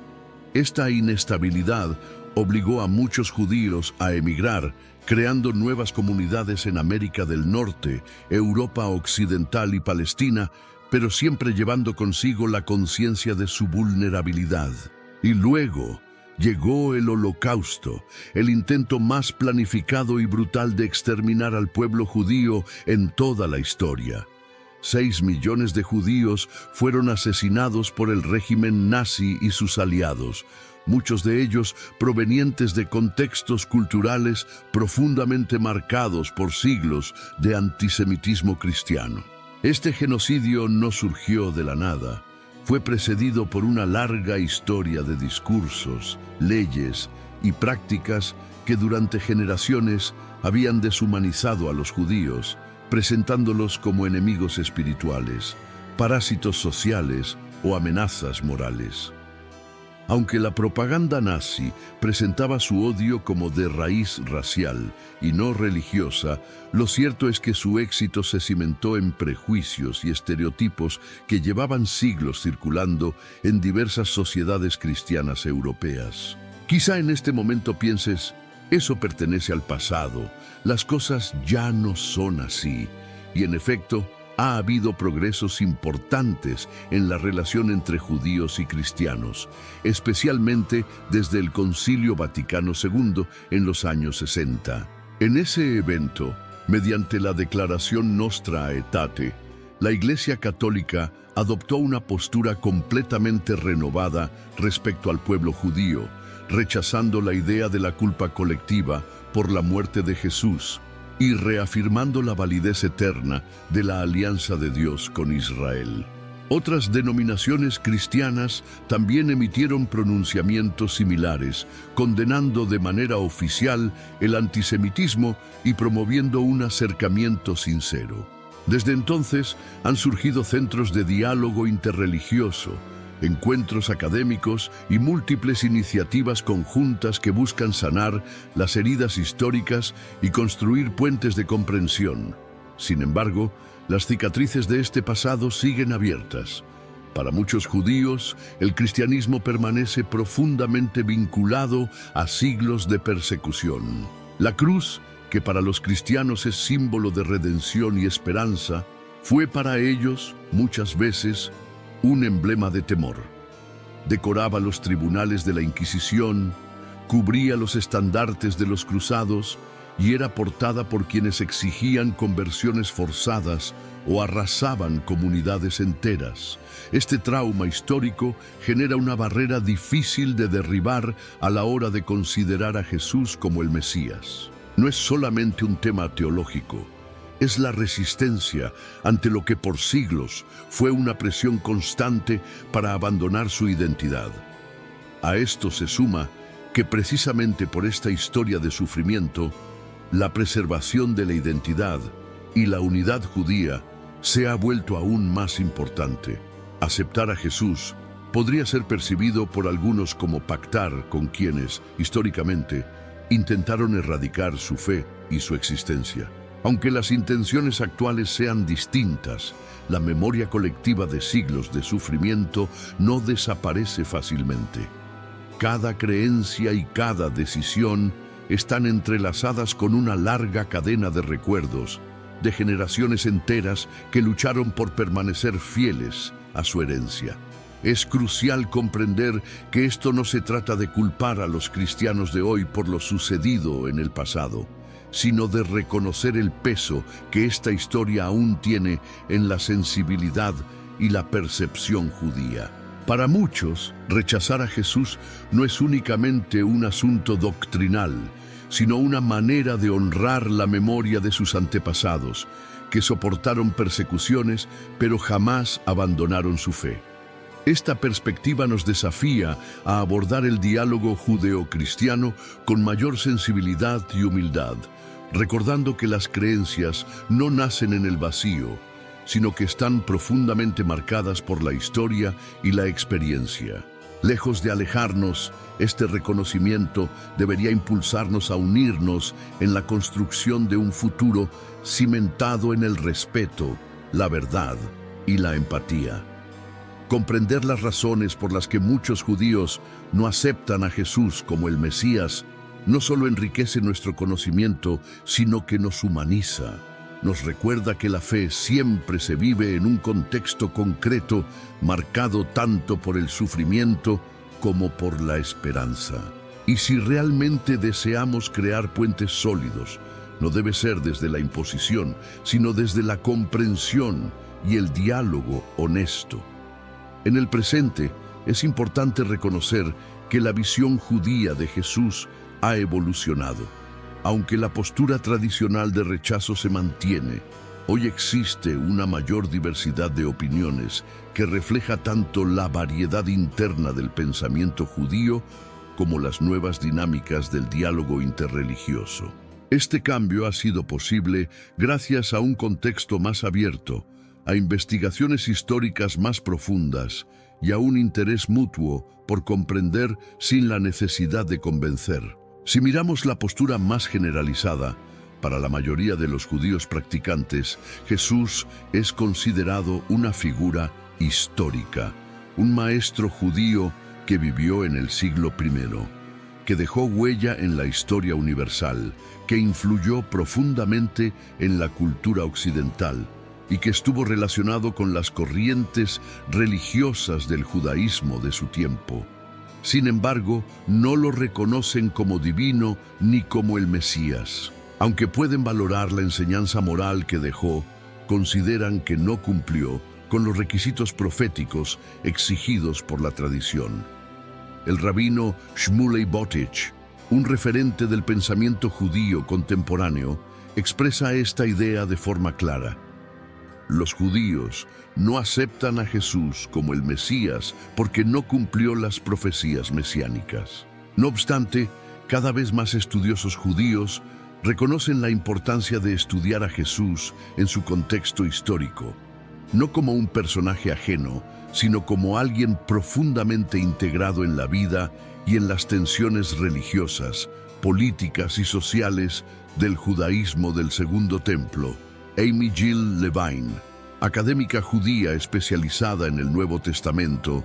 Esta inestabilidad obligó a muchos judíos a emigrar, creando nuevas comunidades en América del Norte, Europa Occidental y Palestina, pero siempre llevando consigo la conciencia de su vulnerabilidad. Y luego llegó el Holocausto, el intento más planificado y brutal de exterminar al pueblo judío en toda la historia. 6 millones de judíos fueron asesinados por el régimen nazi y sus aliados, muchos de ellos provenientes de contextos culturales profundamente marcados por siglos de antisemitismo cristiano. Este genocidio no surgió de la nada. Fue precedido por una larga historia de discursos, leyes y prácticas que durante generaciones habían deshumanizado a los judíos, presentándolos como enemigos espirituales, parásitos sociales o amenazas morales. Aunque la propaganda nazi presentaba su odio como de raíz racial y no religiosa, lo cierto es que su éxito se cimentó en prejuicios y estereotipos que llevaban siglos circulando en diversas sociedades cristianas europeas. Quizá en este momento pienses, eso pertenece al pasado, las cosas ya no son así, y en efecto, ha habido progresos importantes en la relación entre judíos y cristianos, especialmente desde el Concilio Vaticano II en los años 60. En ese evento, mediante la Declaración Nostra Aetate, la Iglesia Católica adoptó una postura completamente renovada respecto al pueblo judío, rechazando la idea de la culpa colectiva por la muerte de Jesús y reafirmando la validez eterna de la alianza de Dios con Israel. Otras denominaciones cristianas también emitieron pronunciamientos similares, condenando de manera oficial el antisemitismo y promoviendo un acercamiento sincero. Desde entonces han surgido centros de diálogo interreligioso, encuentros académicos y múltiples iniciativas conjuntas que buscan sanar las heridas históricas y construir puentes de comprensión. Sin embargo, las cicatrices de este pasado siguen abiertas. Para muchos judíos, el cristianismo permanece profundamente vinculado a siglos de persecución. La cruz, que para los cristianos es símbolo de redención y esperanza, fue para ellos, muchas veces, un emblema de temor. Decoraba los tribunales de la Inquisición, cubría los estandartes de los cruzados y era portada por quienes exigían conversiones forzadas o arrasaban comunidades enteras. Este trauma histórico genera una barrera difícil de derribar a la hora de considerar a Jesús como el Mesías. No es solamente un tema teológico, es la resistencia ante lo que por siglos fue una presión constante para abandonar su identidad. A esto se suma que precisamente por esta historia de sufrimiento, la preservación de la identidad y la unidad judía se ha vuelto aún más importante. Aceptar a Jesús podría ser percibido por algunos como pactar con quienes, históricamente, intentaron erradicar su fe y su existencia. Aunque las intenciones actuales sean distintas, la memoria colectiva de siglos de sufrimiento no desaparece fácilmente. Cada creencia y cada decisión están entrelazadas con una larga cadena de recuerdos, de generaciones enteras que lucharon por permanecer fieles a su herencia. Es crucial comprender que esto no se trata de culpar a los cristianos de hoy por lo sucedido en el pasado, sino de reconocer el peso que esta historia aún tiene en la sensibilidad y la percepción judía. Para muchos, rechazar a Jesús no es únicamente un asunto doctrinal, sino una manera de honrar la memoria de sus antepasados, que soportaron persecuciones, pero jamás abandonaron su fe. Esta perspectiva nos desafía a abordar el diálogo judeo-cristiano con mayor sensibilidad y humildad, recordando que las creencias no nacen en el vacío, sino que están profundamente marcadas por la historia y la experiencia. Lejos de alejarnos, este reconocimiento debería impulsarnos a unirnos en la construcción de un futuro cimentado en el respeto, la verdad y la empatía. Comprender las razones por las que muchos judíos no aceptan a Jesús como el Mesías no solo enriquece nuestro conocimiento, sino que nos humaniza. Nos recuerda que la fe siempre se vive en un contexto concreto, marcado tanto por el sufrimiento como por la esperanza. Y si realmente deseamos crear puentes sólidos, no debe ser desde la imposición, sino desde la comprensión y el diálogo honesto. En el presente, es importante reconocer que la visión judía de Jesús ha evolucionado. Aunque la postura tradicional de rechazo se mantiene, hoy existe una mayor diversidad de opiniones que refleja tanto la variedad interna del pensamiento judío como las nuevas dinámicas del diálogo interreligioso. Este cambio ha sido posible gracias a un contexto más abierto, a investigaciones históricas más profundas y a un interés mutuo por comprender sin la necesidad de convencer. Si miramos la postura más generalizada, para la mayoría de los judíos practicantes, Jesús es considerado una figura histórica, un maestro judío que vivió en el siglo I, que dejó huella en la historia universal, que influyó profundamente en la cultura occidental y que estuvo relacionado con las corrientes religiosas del judaísmo de su tiempo. Sin embargo, no lo reconocen como divino ni como el Mesías. Aunque pueden valorar la enseñanza moral que dejó, consideran que no cumplió con los requisitos proféticos exigidos por la tradición. El rabino Shmuley Boteach, un referente del pensamiento judío contemporáneo, expresa esta idea de forma clara. Los judíos no aceptan a Jesús como el Mesías porque no cumplió las profecías mesiánicas. No obstante, cada vez más estudiosos judíos reconocen la importancia de estudiar a Jesús en su contexto histórico, no como un personaje ajeno, sino como alguien profundamente integrado en la vida y en las tensiones religiosas, políticas y sociales del judaísmo del Segundo Templo. Amy Jill Levine, académica judía especializada en el Nuevo Testamento,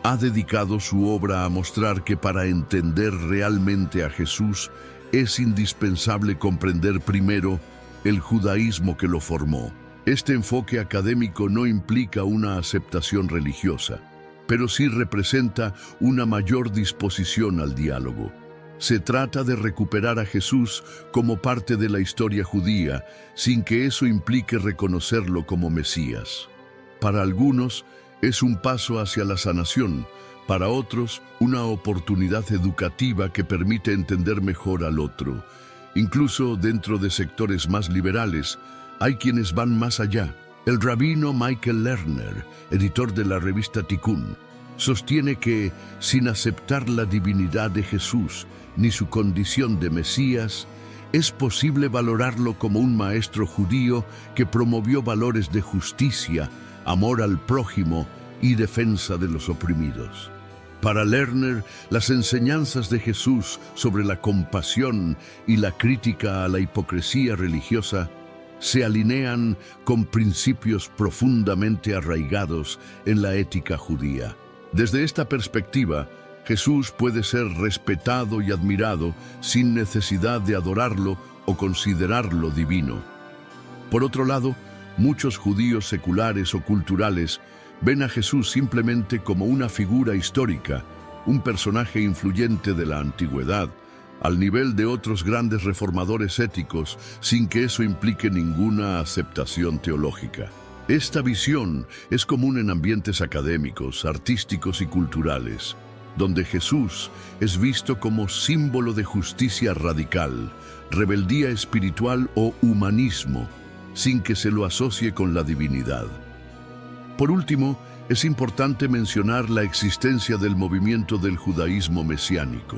ha dedicado su obra a mostrar que para entender realmente a Jesús es indispensable comprender primero el judaísmo que lo formó. Este enfoque académico no implica una aceptación religiosa, pero sí representa una mayor disposición al diálogo. Se trata de recuperar a Jesús como parte de la historia judía, sin que eso implique reconocerlo como Mesías. Para algunos, es un paso hacia la sanación, para otros, una oportunidad educativa que permite entender mejor al otro. Incluso dentro de sectores más liberales, hay quienes van más allá. El rabino Michael Lerner, editor de la revista Tikkun, sostiene que, sin aceptar la divinidad de Jesús ni su condición de Mesías, es posible valorarlo como un maestro judío que promovió valores de justicia, amor al prójimo y defensa de los oprimidos. Para Lerner, las enseñanzas de Jesús sobre la compasión y la crítica a la hipocresía religiosa se alinean con principios profundamente arraigados en la ética judía. Desde esta perspectiva, Jesús puede ser respetado y admirado sin necesidad de adorarlo o considerarlo divino. Por otro lado, muchos judíos seculares o culturales ven a Jesús simplemente como una figura histórica, un personaje influyente de la antigüedad, al nivel de otros grandes reformadores éticos, sin que eso implique ninguna aceptación teológica. Esta visión es común en ambientes académicos, artísticos y culturales. donde Jesús es visto como símbolo de justicia radical, rebeldía espiritual o humanismo, sin que se lo asocie con la divinidad. Por último, es importante mencionar la existencia del movimiento del judaísmo mesiánico,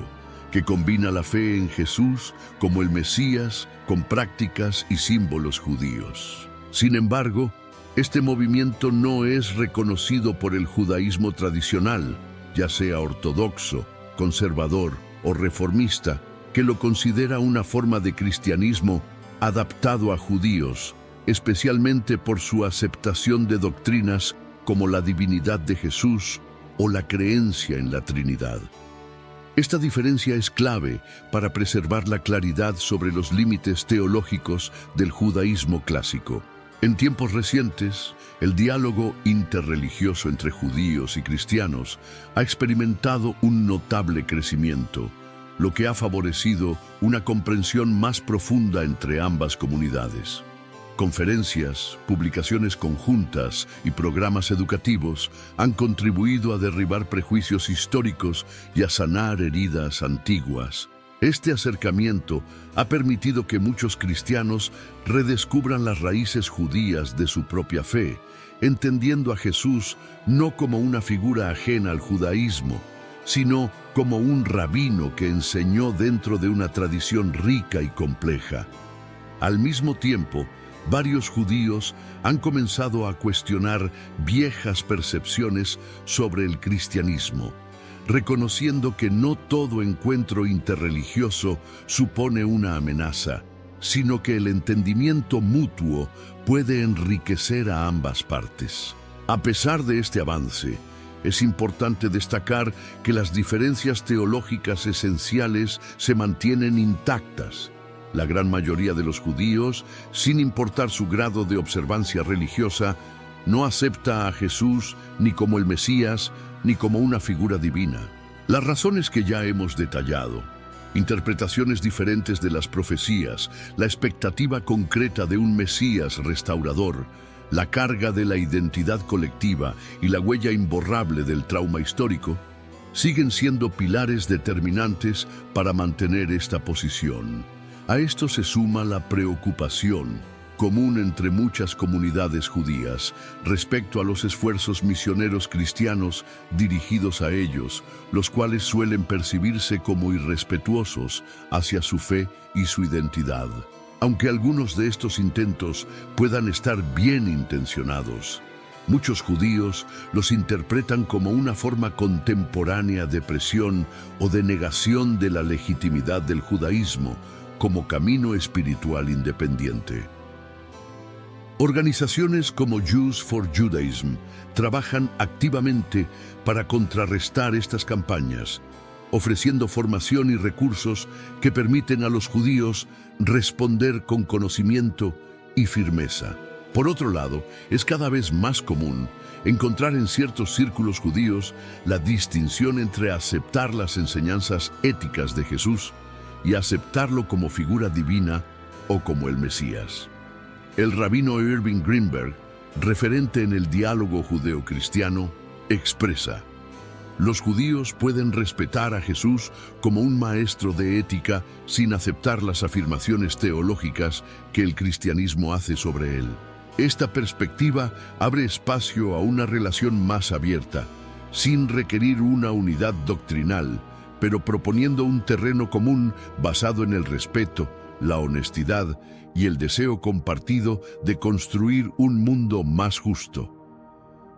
que combina la fe en Jesús como el Mesías con prácticas y símbolos judíos. Sin embargo, este movimiento no es reconocido por el judaísmo tradicional, ya sea ortodoxo, conservador o reformista, que lo considera una forma de cristianismo adaptado a judíos, especialmente por su aceptación de doctrinas como la divinidad de Jesús o la creencia en la Trinidad. Esta diferencia es clave para preservar la claridad sobre los límites teológicos del judaísmo clásico. En tiempos recientes, el diálogo interreligioso entre judíos y cristianos ha experimentado un notable crecimiento, lo que ha favorecido una comprensión más profunda entre ambas comunidades. Conferencias, publicaciones conjuntas y programas educativos han contribuido a derribar prejuicios históricos y a sanar heridas antiguas. Este acercamiento ha permitido que muchos cristianos redescubran las raíces judías de su propia fe, entendiendo a Jesús no como una figura ajena al judaísmo, sino como un rabino que enseñó dentro de una tradición rica y compleja. Al mismo tiempo, varios judíos han comenzado a cuestionar viejas percepciones sobre el cristianismo, reconociendo que no todo encuentro interreligioso supone una amenaza, sino que el entendimiento mutuo puede enriquecer a ambas partes. A pesar de este avance, es importante destacar que las diferencias teológicas esenciales se mantienen intactas. La gran mayoría de los judíos, sin importar su grado de observancia religiosa, no acepta a Jesús ni como el Mesías ni como una figura divina. Las razones que ya hemos detallado, interpretaciones diferentes de las profecías, la expectativa concreta de un Mesías restaurador, la carga de la identidad colectiva y la huella imborrable del trauma histórico, siguen siendo pilares determinantes para mantener esta posición. A esto se suma la preocupación, común entre muchas comunidades judías, respecto a los esfuerzos misioneros cristianos dirigidos a ellos, los cuales suelen percibirse como irrespetuosos hacia su fe y su identidad. Aunque algunos de estos intentos puedan estar bien intencionados, muchos judíos los interpretan como una forma contemporánea de presión o de negación de la legitimidad del judaísmo como camino espiritual independiente. Organizaciones como Jews for Judaism trabajan activamente para contrarrestar estas campañas, ofreciendo formación y recursos que permiten a los judíos responder con conocimiento y firmeza. Por otro lado, es cada vez más común encontrar en ciertos círculos judíos la distinción entre aceptar las enseñanzas éticas de Jesús y aceptarlo como figura divina o como el Mesías. El rabino Irving Greenberg, referente en el diálogo judeo-cristiano, expresa: los judíos pueden respetar a Jesús como un maestro de ética sin aceptar las afirmaciones teológicas que el cristianismo hace sobre él. Esta perspectiva abre espacio a una relación más abierta, sin requerir una unidad doctrinal, pero proponiendo un terreno común basado en el respeto, la honestidad y el deseo compartido de construir un mundo más justo.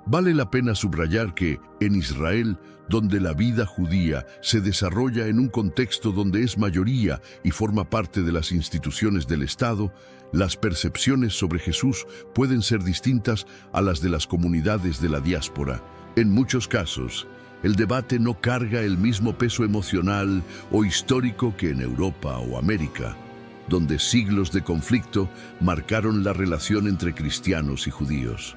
Vale la pena subrayar que, en Israel, donde la vida judía se desarrolla en un contexto donde es mayoría y forma parte de las instituciones del Estado, las percepciones sobre Jesús pueden ser distintas a las de las comunidades de la diáspora. En muchos casos, el debate no carga el mismo peso emocional o histórico que en Europa o América, donde siglos de conflicto marcaron la relación entre cristianos y judíos.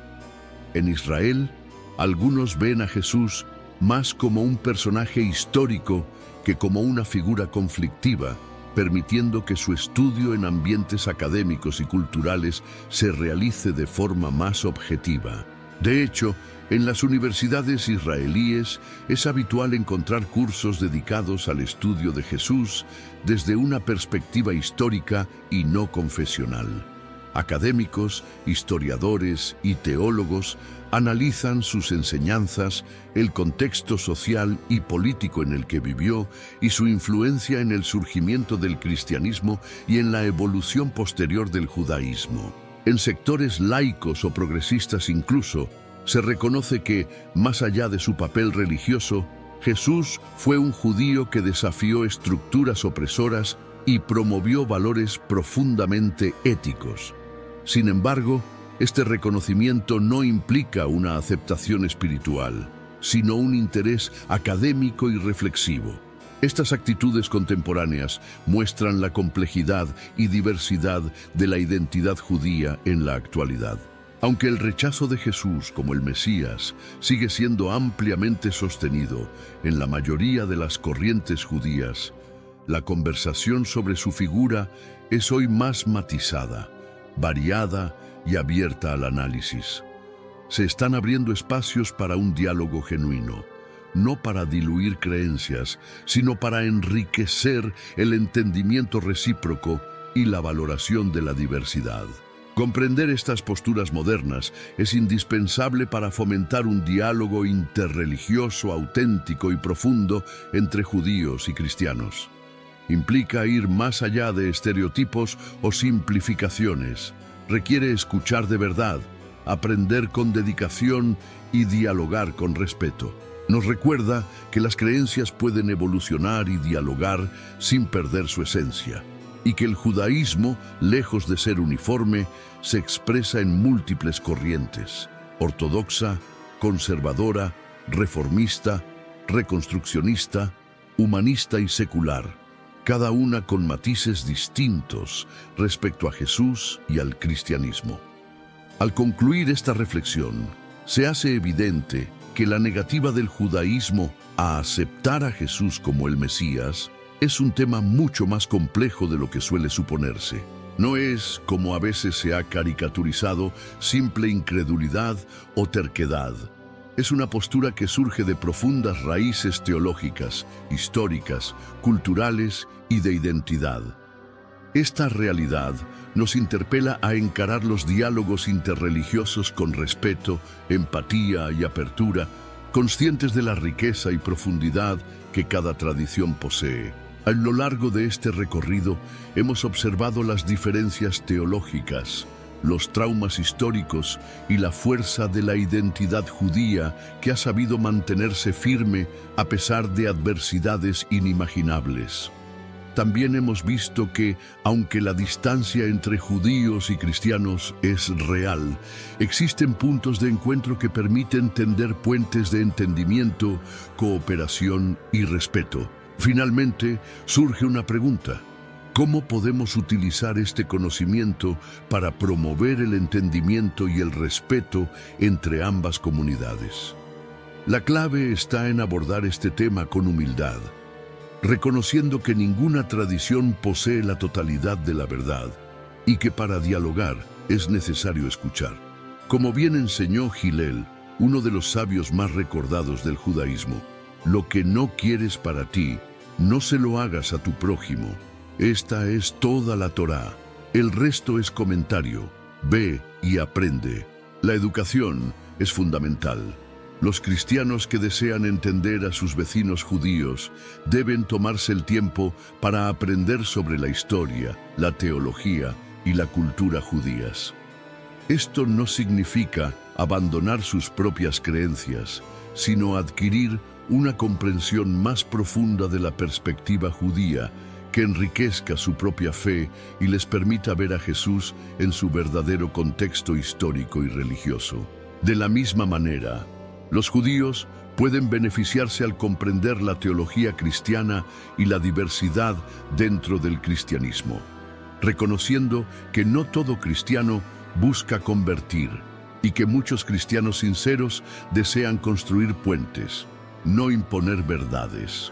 En Israel, algunos ven a Jesús más como un personaje histórico que como una figura conflictiva, permitiendo que su estudio en ambientes académicos y culturales se realice de forma más objetiva. De hecho, en las universidades israelíes es habitual encontrar cursos dedicados al estudio de Jesús desde una perspectiva histórica y no confesional. Académicos, historiadores y teólogos analizan sus enseñanzas, el contexto social y político en el que vivió y su influencia en el surgimiento del cristianismo y en la evolución posterior del judaísmo. En sectores laicos o progresistas incluso, se reconoce que, más allá de su papel religioso, Jesús fue un judío que desafió estructuras opresoras y promovió valores profundamente éticos. Sin embargo, este reconocimiento no implica una aceptación espiritual, sino un interés académico y reflexivo. Estas actitudes contemporáneas muestran la complejidad y diversidad de la identidad judía en la actualidad. Aunque el rechazo de Jesús como el Mesías sigue siendo ampliamente sostenido en la mayoría de las corrientes judías, la conversación sobre su figura es hoy más matizada, variada y abierta al análisis. Se están abriendo espacios para un diálogo genuino, no para diluir creencias, sino para enriquecer el entendimiento recíproco y la valoración de la diversidad. Comprender estas posturas modernas es indispensable para fomentar un diálogo interreligioso auténtico y profundo entre judíos y cristianos. Implica ir más allá de estereotipos o simplificaciones. Requiere escuchar de verdad, aprender con dedicación y dialogar con respeto. Nos recuerda que las creencias pueden evolucionar y dialogar sin perder su esencia, y que el judaísmo, lejos de ser uniforme, se expresa en múltiples corrientes: ortodoxa, conservadora, reformista, reconstruccionista, humanista y secular, cada una con matices distintos respecto a Jesús y al cristianismo. Al concluir esta reflexión, se hace evidente que la negativa del judaísmo a aceptar a Jesús como el Mesías es un tema mucho más complejo de lo que suele suponerse. No es, como a veces se ha caricaturizado, simple incredulidad o terquedad. Es una postura que surge de profundas raíces teológicas, históricas, culturales y de identidad. Esta realidad nos interpela a encarar los diálogos interreligiosos con respeto, empatía y apertura, conscientes de la riqueza y profundidad que cada tradición posee. A lo largo de este recorrido hemos observado las diferencias teológicas, los traumas históricos y la fuerza de la identidad judía que ha sabido mantenerse firme a pesar de adversidades inimaginables. También hemos visto que, aunque la distancia entre judíos y cristianos es real, existen puntos de encuentro que permiten tender puentes de entendimiento, cooperación y respeto. Finalmente, surge una pregunta: ¿cómo podemos utilizar este conocimiento para promover el entendimiento y el respeto entre ambas comunidades? La clave está en abordar este tema con humildad, reconociendo que ninguna tradición posee la totalidad de la verdad y que para dialogar es necesario escuchar. Como bien enseñó Hillel, uno de los sabios más recordados del judaísmo, lo que no quieres para ti, no se lo hagas a tu prójimo. Esta es toda la Torá. El resto es comentario. Ve y aprende. La educación es fundamental. Los cristianos que desean entender a sus vecinos judíos deben tomarse el tiempo para aprender sobre la historia, la teología y la cultura judías. Esto no significa abandonar sus propias creencias, sino adquirir una comprensión más profunda de la perspectiva judía que enriquezca su propia fe y les permita ver a Jesús en su verdadero contexto histórico y religioso. De la misma manera, los judíos pueden beneficiarse al comprender la teología cristiana y la diversidad dentro del cristianismo, reconociendo que no todo cristiano busca convertir y que muchos cristianos sinceros desean construir puentes, no imponer verdades.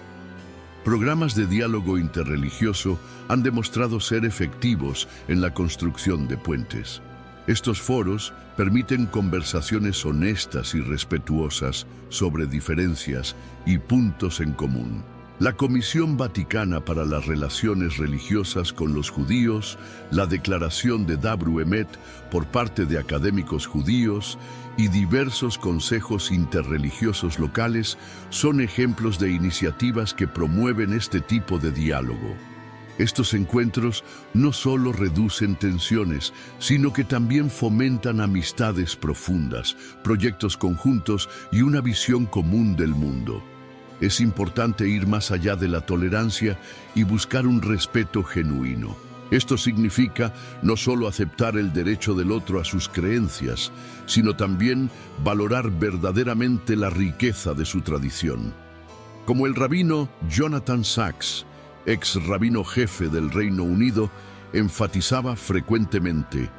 Programas de diálogo interreligioso han demostrado ser efectivos en la construcción de puentes. Estos foros permiten conversaciones honestas y respetuosas sobre diferencias y puntos en común. La Comisión Vaticana para las Relaciones Religiosas con los Judíos, la Declaración de Dabru Emet por parte de académicos judíos y diversos consejos interreligiosos locales son ejemplos de iniciativas que promueven este tipo de diálogo. Estos encuentros no solo reducen tensiones, sino que también fomentan amistades profundas, proyectos conjuntos y una visión común del mundo. Es importante ir más allá de la tolerancia y buscar un respeto genuino. Esto significa no solo aceptar el derecho del otro a sus creencias, sino también valorar verdaderamente la riqueza de su tradición. Como el rabino Jonathan Sacks, ex rabino jefe del Reino Unido, enfatizaba frecuentemente,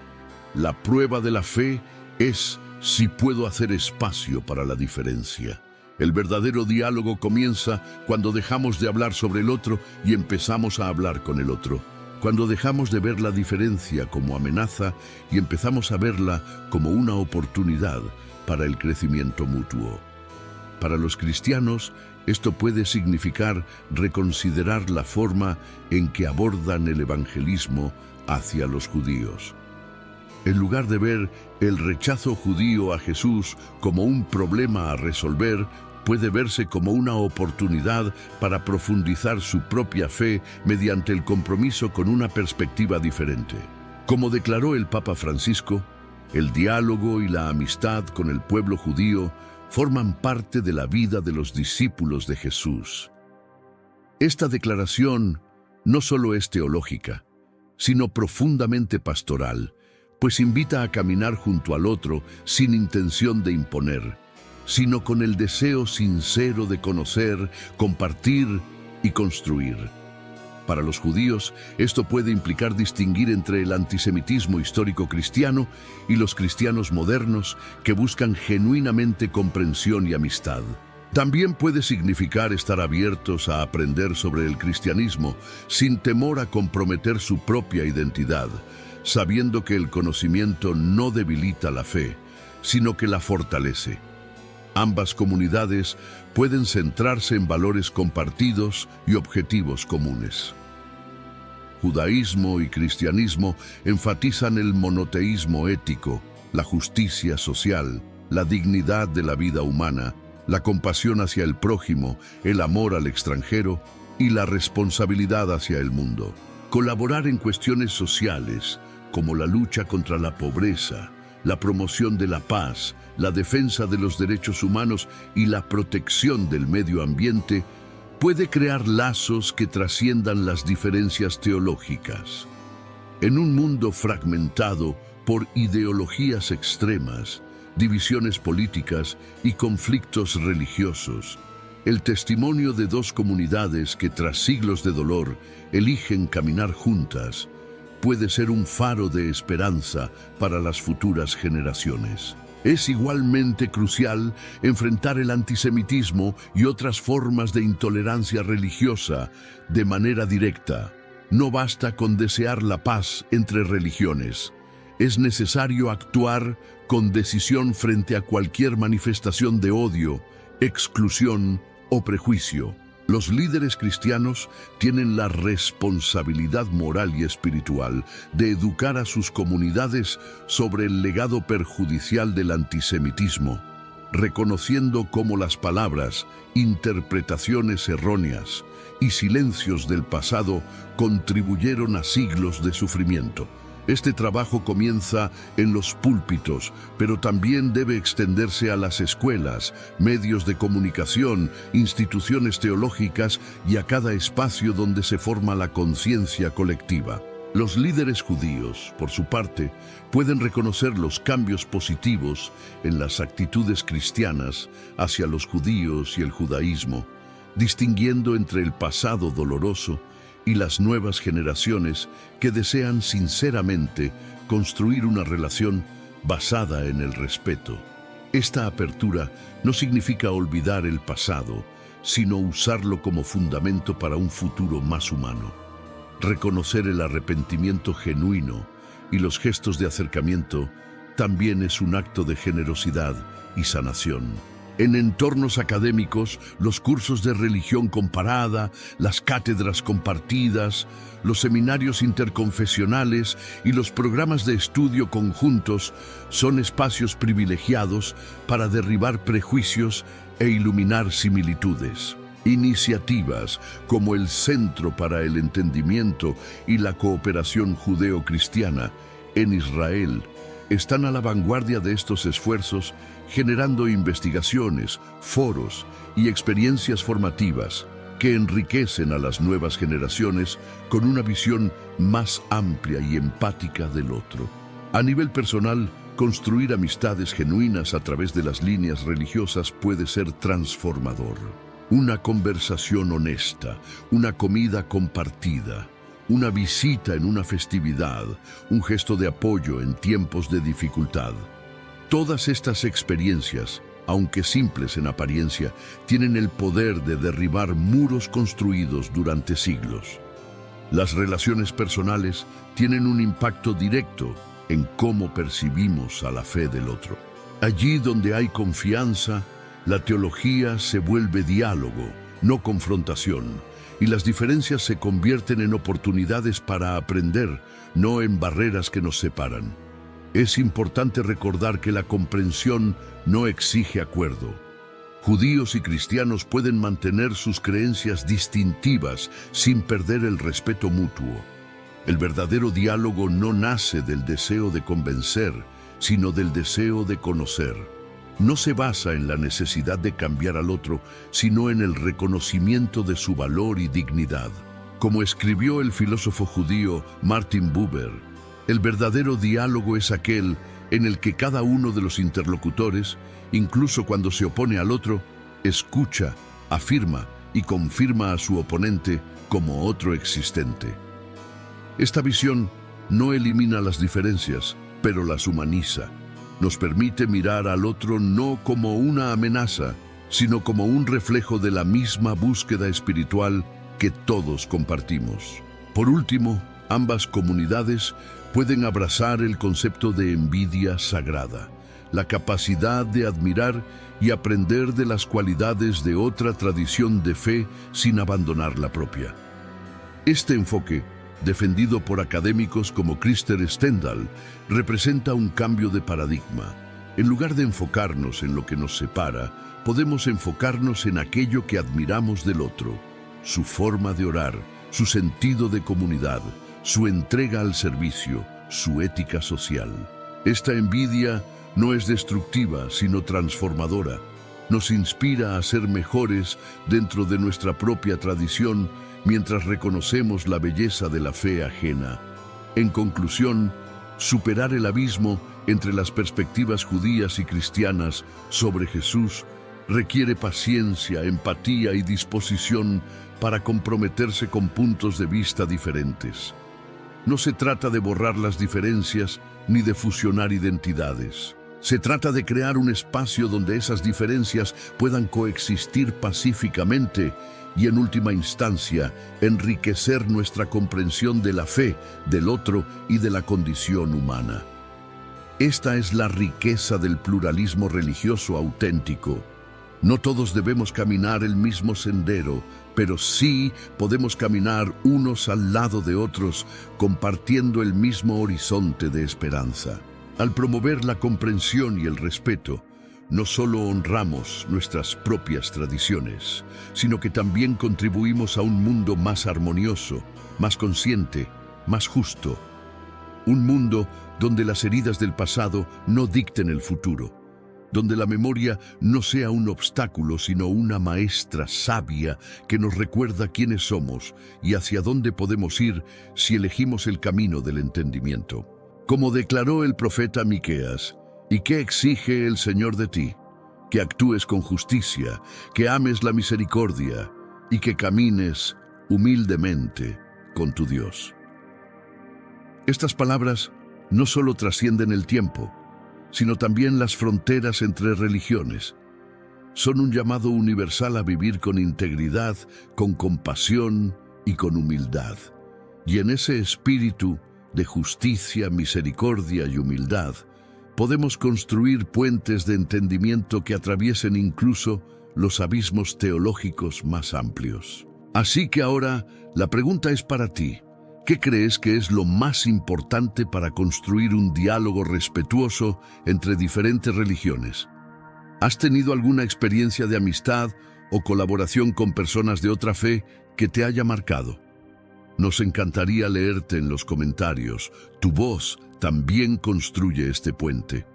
la prueba de la fe es si puedo hacer espacio para la diferencia. El verdadero diálogo comienza cuando dejamos de hablar sobre el otro y empezamos a hablar con el otro. Cuando dejamos de ver la diferencia como amenaza y empezamos a verla como una oportunidad para el crecimiento mutuo. Para los cristianos, esto puede significar reconsiderar la forma en que abordan el evangelismo hacia los judíos. En lugar de ver el rechazo judío a Jesús como un problema a resolver, puede verse como una oportunidad para profundizar su propia fe mediante el compromiso con una perspectiva diferente. Como declaró el Papa Francisco, el diálogo y la amistad con el pueblo judío forman parte de la vida de los discípulos de Jesús. Esta declaración no solo es teológica, sino profundamente pastoral, pues invita a caminar junto al otro sin intención de imponer, sino con el deseo sincero de conocer, compartir y construir. Para los judíos, esto puede implicar distinguir entre el antisemitismo histórico cristiano y los cristianos modernos que buscan genuinamente comprensión y amistad. También puede significar estar abiertos a aprender sobre el cristianismo sin temor a comprometer su propia identidad, sabiendo que el conocimiento no debilita la fe, sino que la fortalece. Ambas comunidades pueden centrarse en valores compartidos y objetivos comunes. Judaísmo y cristianismo enfatizan el monoteísmo ético, la justicia social, la dignidad de la vida humana, la compasión hacia el prójimo, el amor al extranjero y la responsabilidad hacia el mundo. Colaborar en cuestiones sociales, como la lucha contra la pobreza, la promoción de la paz, la defensa de los derechos humanos y la protección del medio ambiente, puede crear lazos que trasciendan las diferencias teológicas. En un mundo fragmentado por ideologías extremas, divisiones políticas y conflictos religiosos, el testimonio de dos comunidades que tras siglos de dolor eligen caminar juntas puede ser un faro de esperanza para las futuras generaciones. Es igualmente crucial enfrentar el antisemitismo y otras formas de intolerancia religiosa de manera directa. No basta con desear la paz entre religiones. Es necesario actuar con decisión frente a cualquier manifestación de odio, exclusión o prejuicio. Los líderes cristianos tienen la responsabilidad moral y espiritual de educar a sus comunidades sobre el legado perjudicial del antisemitismo, reconociendo cómo las palabras, interpretaciones erróneas y silencios del pasado contribuyeron a siglos de sufrimiento. Este trabajo comienza en los púlpitos, pero también debe extenderse a las escuelas, medios de comunicación, instituciones teológicas y a cada espacio donde se forma la conciencia colectiva. Los líderes judíos, por su parte, pueden reconocer los cambios positivos en las actitudes cristianas hacia los judíos y el judaísmo, distinguiendo entre el pasado doloroso y las nuevas generaciones que desean sinceramente construir una relación basada en el respeto. Esta apertura no significa olvidar el pasado, sino usarlo como fundamento para un futuro más humano. Reconocer el arrepentimiento genuino, y los gestos de acercamiento también es un acto de generosidad y sanación. En entornos académicos, los cursos de religión comparada, las cátedras compartidas, los seminarios interconfesionales y los programas de estudio conjuntos son espacios privilegiados para derribar prejuicios e iluminar similitudes. Iniciativas como el Centro para el Entendimiento y la Cooperación Judeo-Cristiana en Israel están a la vanguardia de estos esfuerzos, generando investigaciones, foros y experiencias formativas que enriquecen a las nuevas generaciones con una visión más amplia y empática del otro. A nivel personal, construir amistades genuinas a través de las líneas religiosas puede ser transformador. Una conversación honesta, una comida compartida, una visita en una festividad, un gesto de apoyo en tiempos de dificultad. Todas estas experiencias, aunque simples en apariencia, tienen el poder de derribar muros construidos durante siglos. Las relaciones personales tienen un impacto directo en cómo percibimos a la fe del otro. Allí donde hay confianza, la teología se vuelve diálogo, no confrontación, y las diferencias se convierten en oportunidades para aprender, no en barreras que nos separan. Es importante recordar que la comprensión no exige acuerdo. Judíos y cristianos pueden mantener sus creencias distintivas sin perder el respeto mutuo. El verdadero diálogo no nace del deseo de convencer, sino del deseo de conocer. No se basa en la necesidad de cambiar al otro, sino en el reconocimiento de su valor y dignidad. Como escribió el filósofo judío Martin Buber, el verdadero diálogo es aquel en el que cada uno de los interlocutores, incluso cuando se opone al otro, escucha, afirma y confirma a su oponente como otro existente. Esta visión no elimina las diferencias, pero las humaniza. Nos permite mirar al otro no como una amenaza, sino como un reflejo de la misma búsqueda espiritual que todos compartimos. Por último, ambas comunidades pueden abrazar el concepto de envidia sagrada, la capacidad de admirar y aprender de las cualidades de otra tradición de fe sin abandonar la propia. Este enfoque, defendido por académicos como Krister Stendhal, representa un cambio de paradigma. En lugar de enfocarnos en lo que nos separa, podemos enfocarnos en aquello que admiramos del otro, su forma de orar, su sentido de comunidad, su entrega al servicio, su ética social. Esta envidia no es destructiva, sino transformadora. Nos inspira a ser mejores dentro de nuestra propia tradición mientras reconocemos la belleza de la fe ajena. En conclusión, superar el abismo entre las perspectivas judías y cristianas sobre Jesús requiere paciencia, empatía y disposición para comprometerse con puntos de vista diferentes. No se trata de borrar las diferencias ni de fusionar identidades. Se trata de crear un espacio donde esas diferencias puedan coexistir pacíficamente y, en última instancia, enriquecer nuestra comprensión de la fe, del otro y de la condición humana. Esta es la riqueza del pluralismo religioso auténtico. No todos debemos caminar el mismo sendero, pero sí podemos caminar unos al lado de otros, compartiendo el mismo horizonte de esperanza. Al promover la comprensión y el respeto, no solo honramos nuestras propias tradiciones, sino que también contribuimos a un mundo más armonioso, más consciente, más justo. Un mundo donde las heridas del pasado no dicten el futuro, donde la memoria no sea un obstáculo, sino una maestra sabia que nos recuerda quiénes somos y hacia dónde podemos ir si elegimos el camino del entendimiento. Como declaró el profeta Miqueas, ¿y qué exige el Señor de ti? Que actúes con justicia, que ames la misericordia y que camines humildemente con tu Dios. Estas palabras no solo trascienden el tiempo, sino también las fronteras entre religiones. Son un llamado universal a vivir con integridad, con compasión y con humildad. Y en ese espíritu, de justicia, misericordia y humildad, podemos construir puentes de entendimiento que atraviesen incluso los abismos teológicos más amplios. Así que ahora, la pregunta es para ti. ¿Qué crees que es lo más importante para construir un diálogo respetuoso entre diferentes religiones? ¿Has tenido alguna experiencia de amistad o colaboración con personas de otra fe que te haya marcado? Nos encantaría leerte en los comentarios. Tu voz también construye este puente.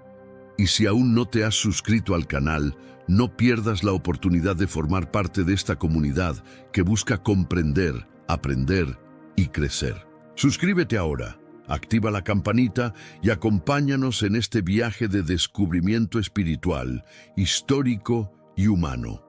Y si aún no te has suscrito al canal, no pierdas la oportunidad de formar parte de esta comunidad que busca comprender, aprender y crecer. Suscríbete ahora, activa la campanita y acompáñanos en este viaje de descubrimiento espiritual, histórico y humano.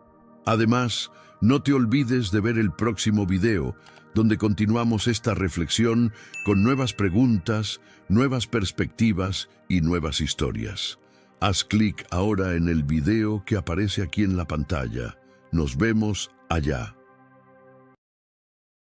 Además, no te olvides de ver el próximo video, donde continuamos esta reflexión con nuevas preguntas, nuevas perspectivas y nuevas historias. Haz clic ahora en el video que aparece aquí en la pantalla. Nos vemos allá.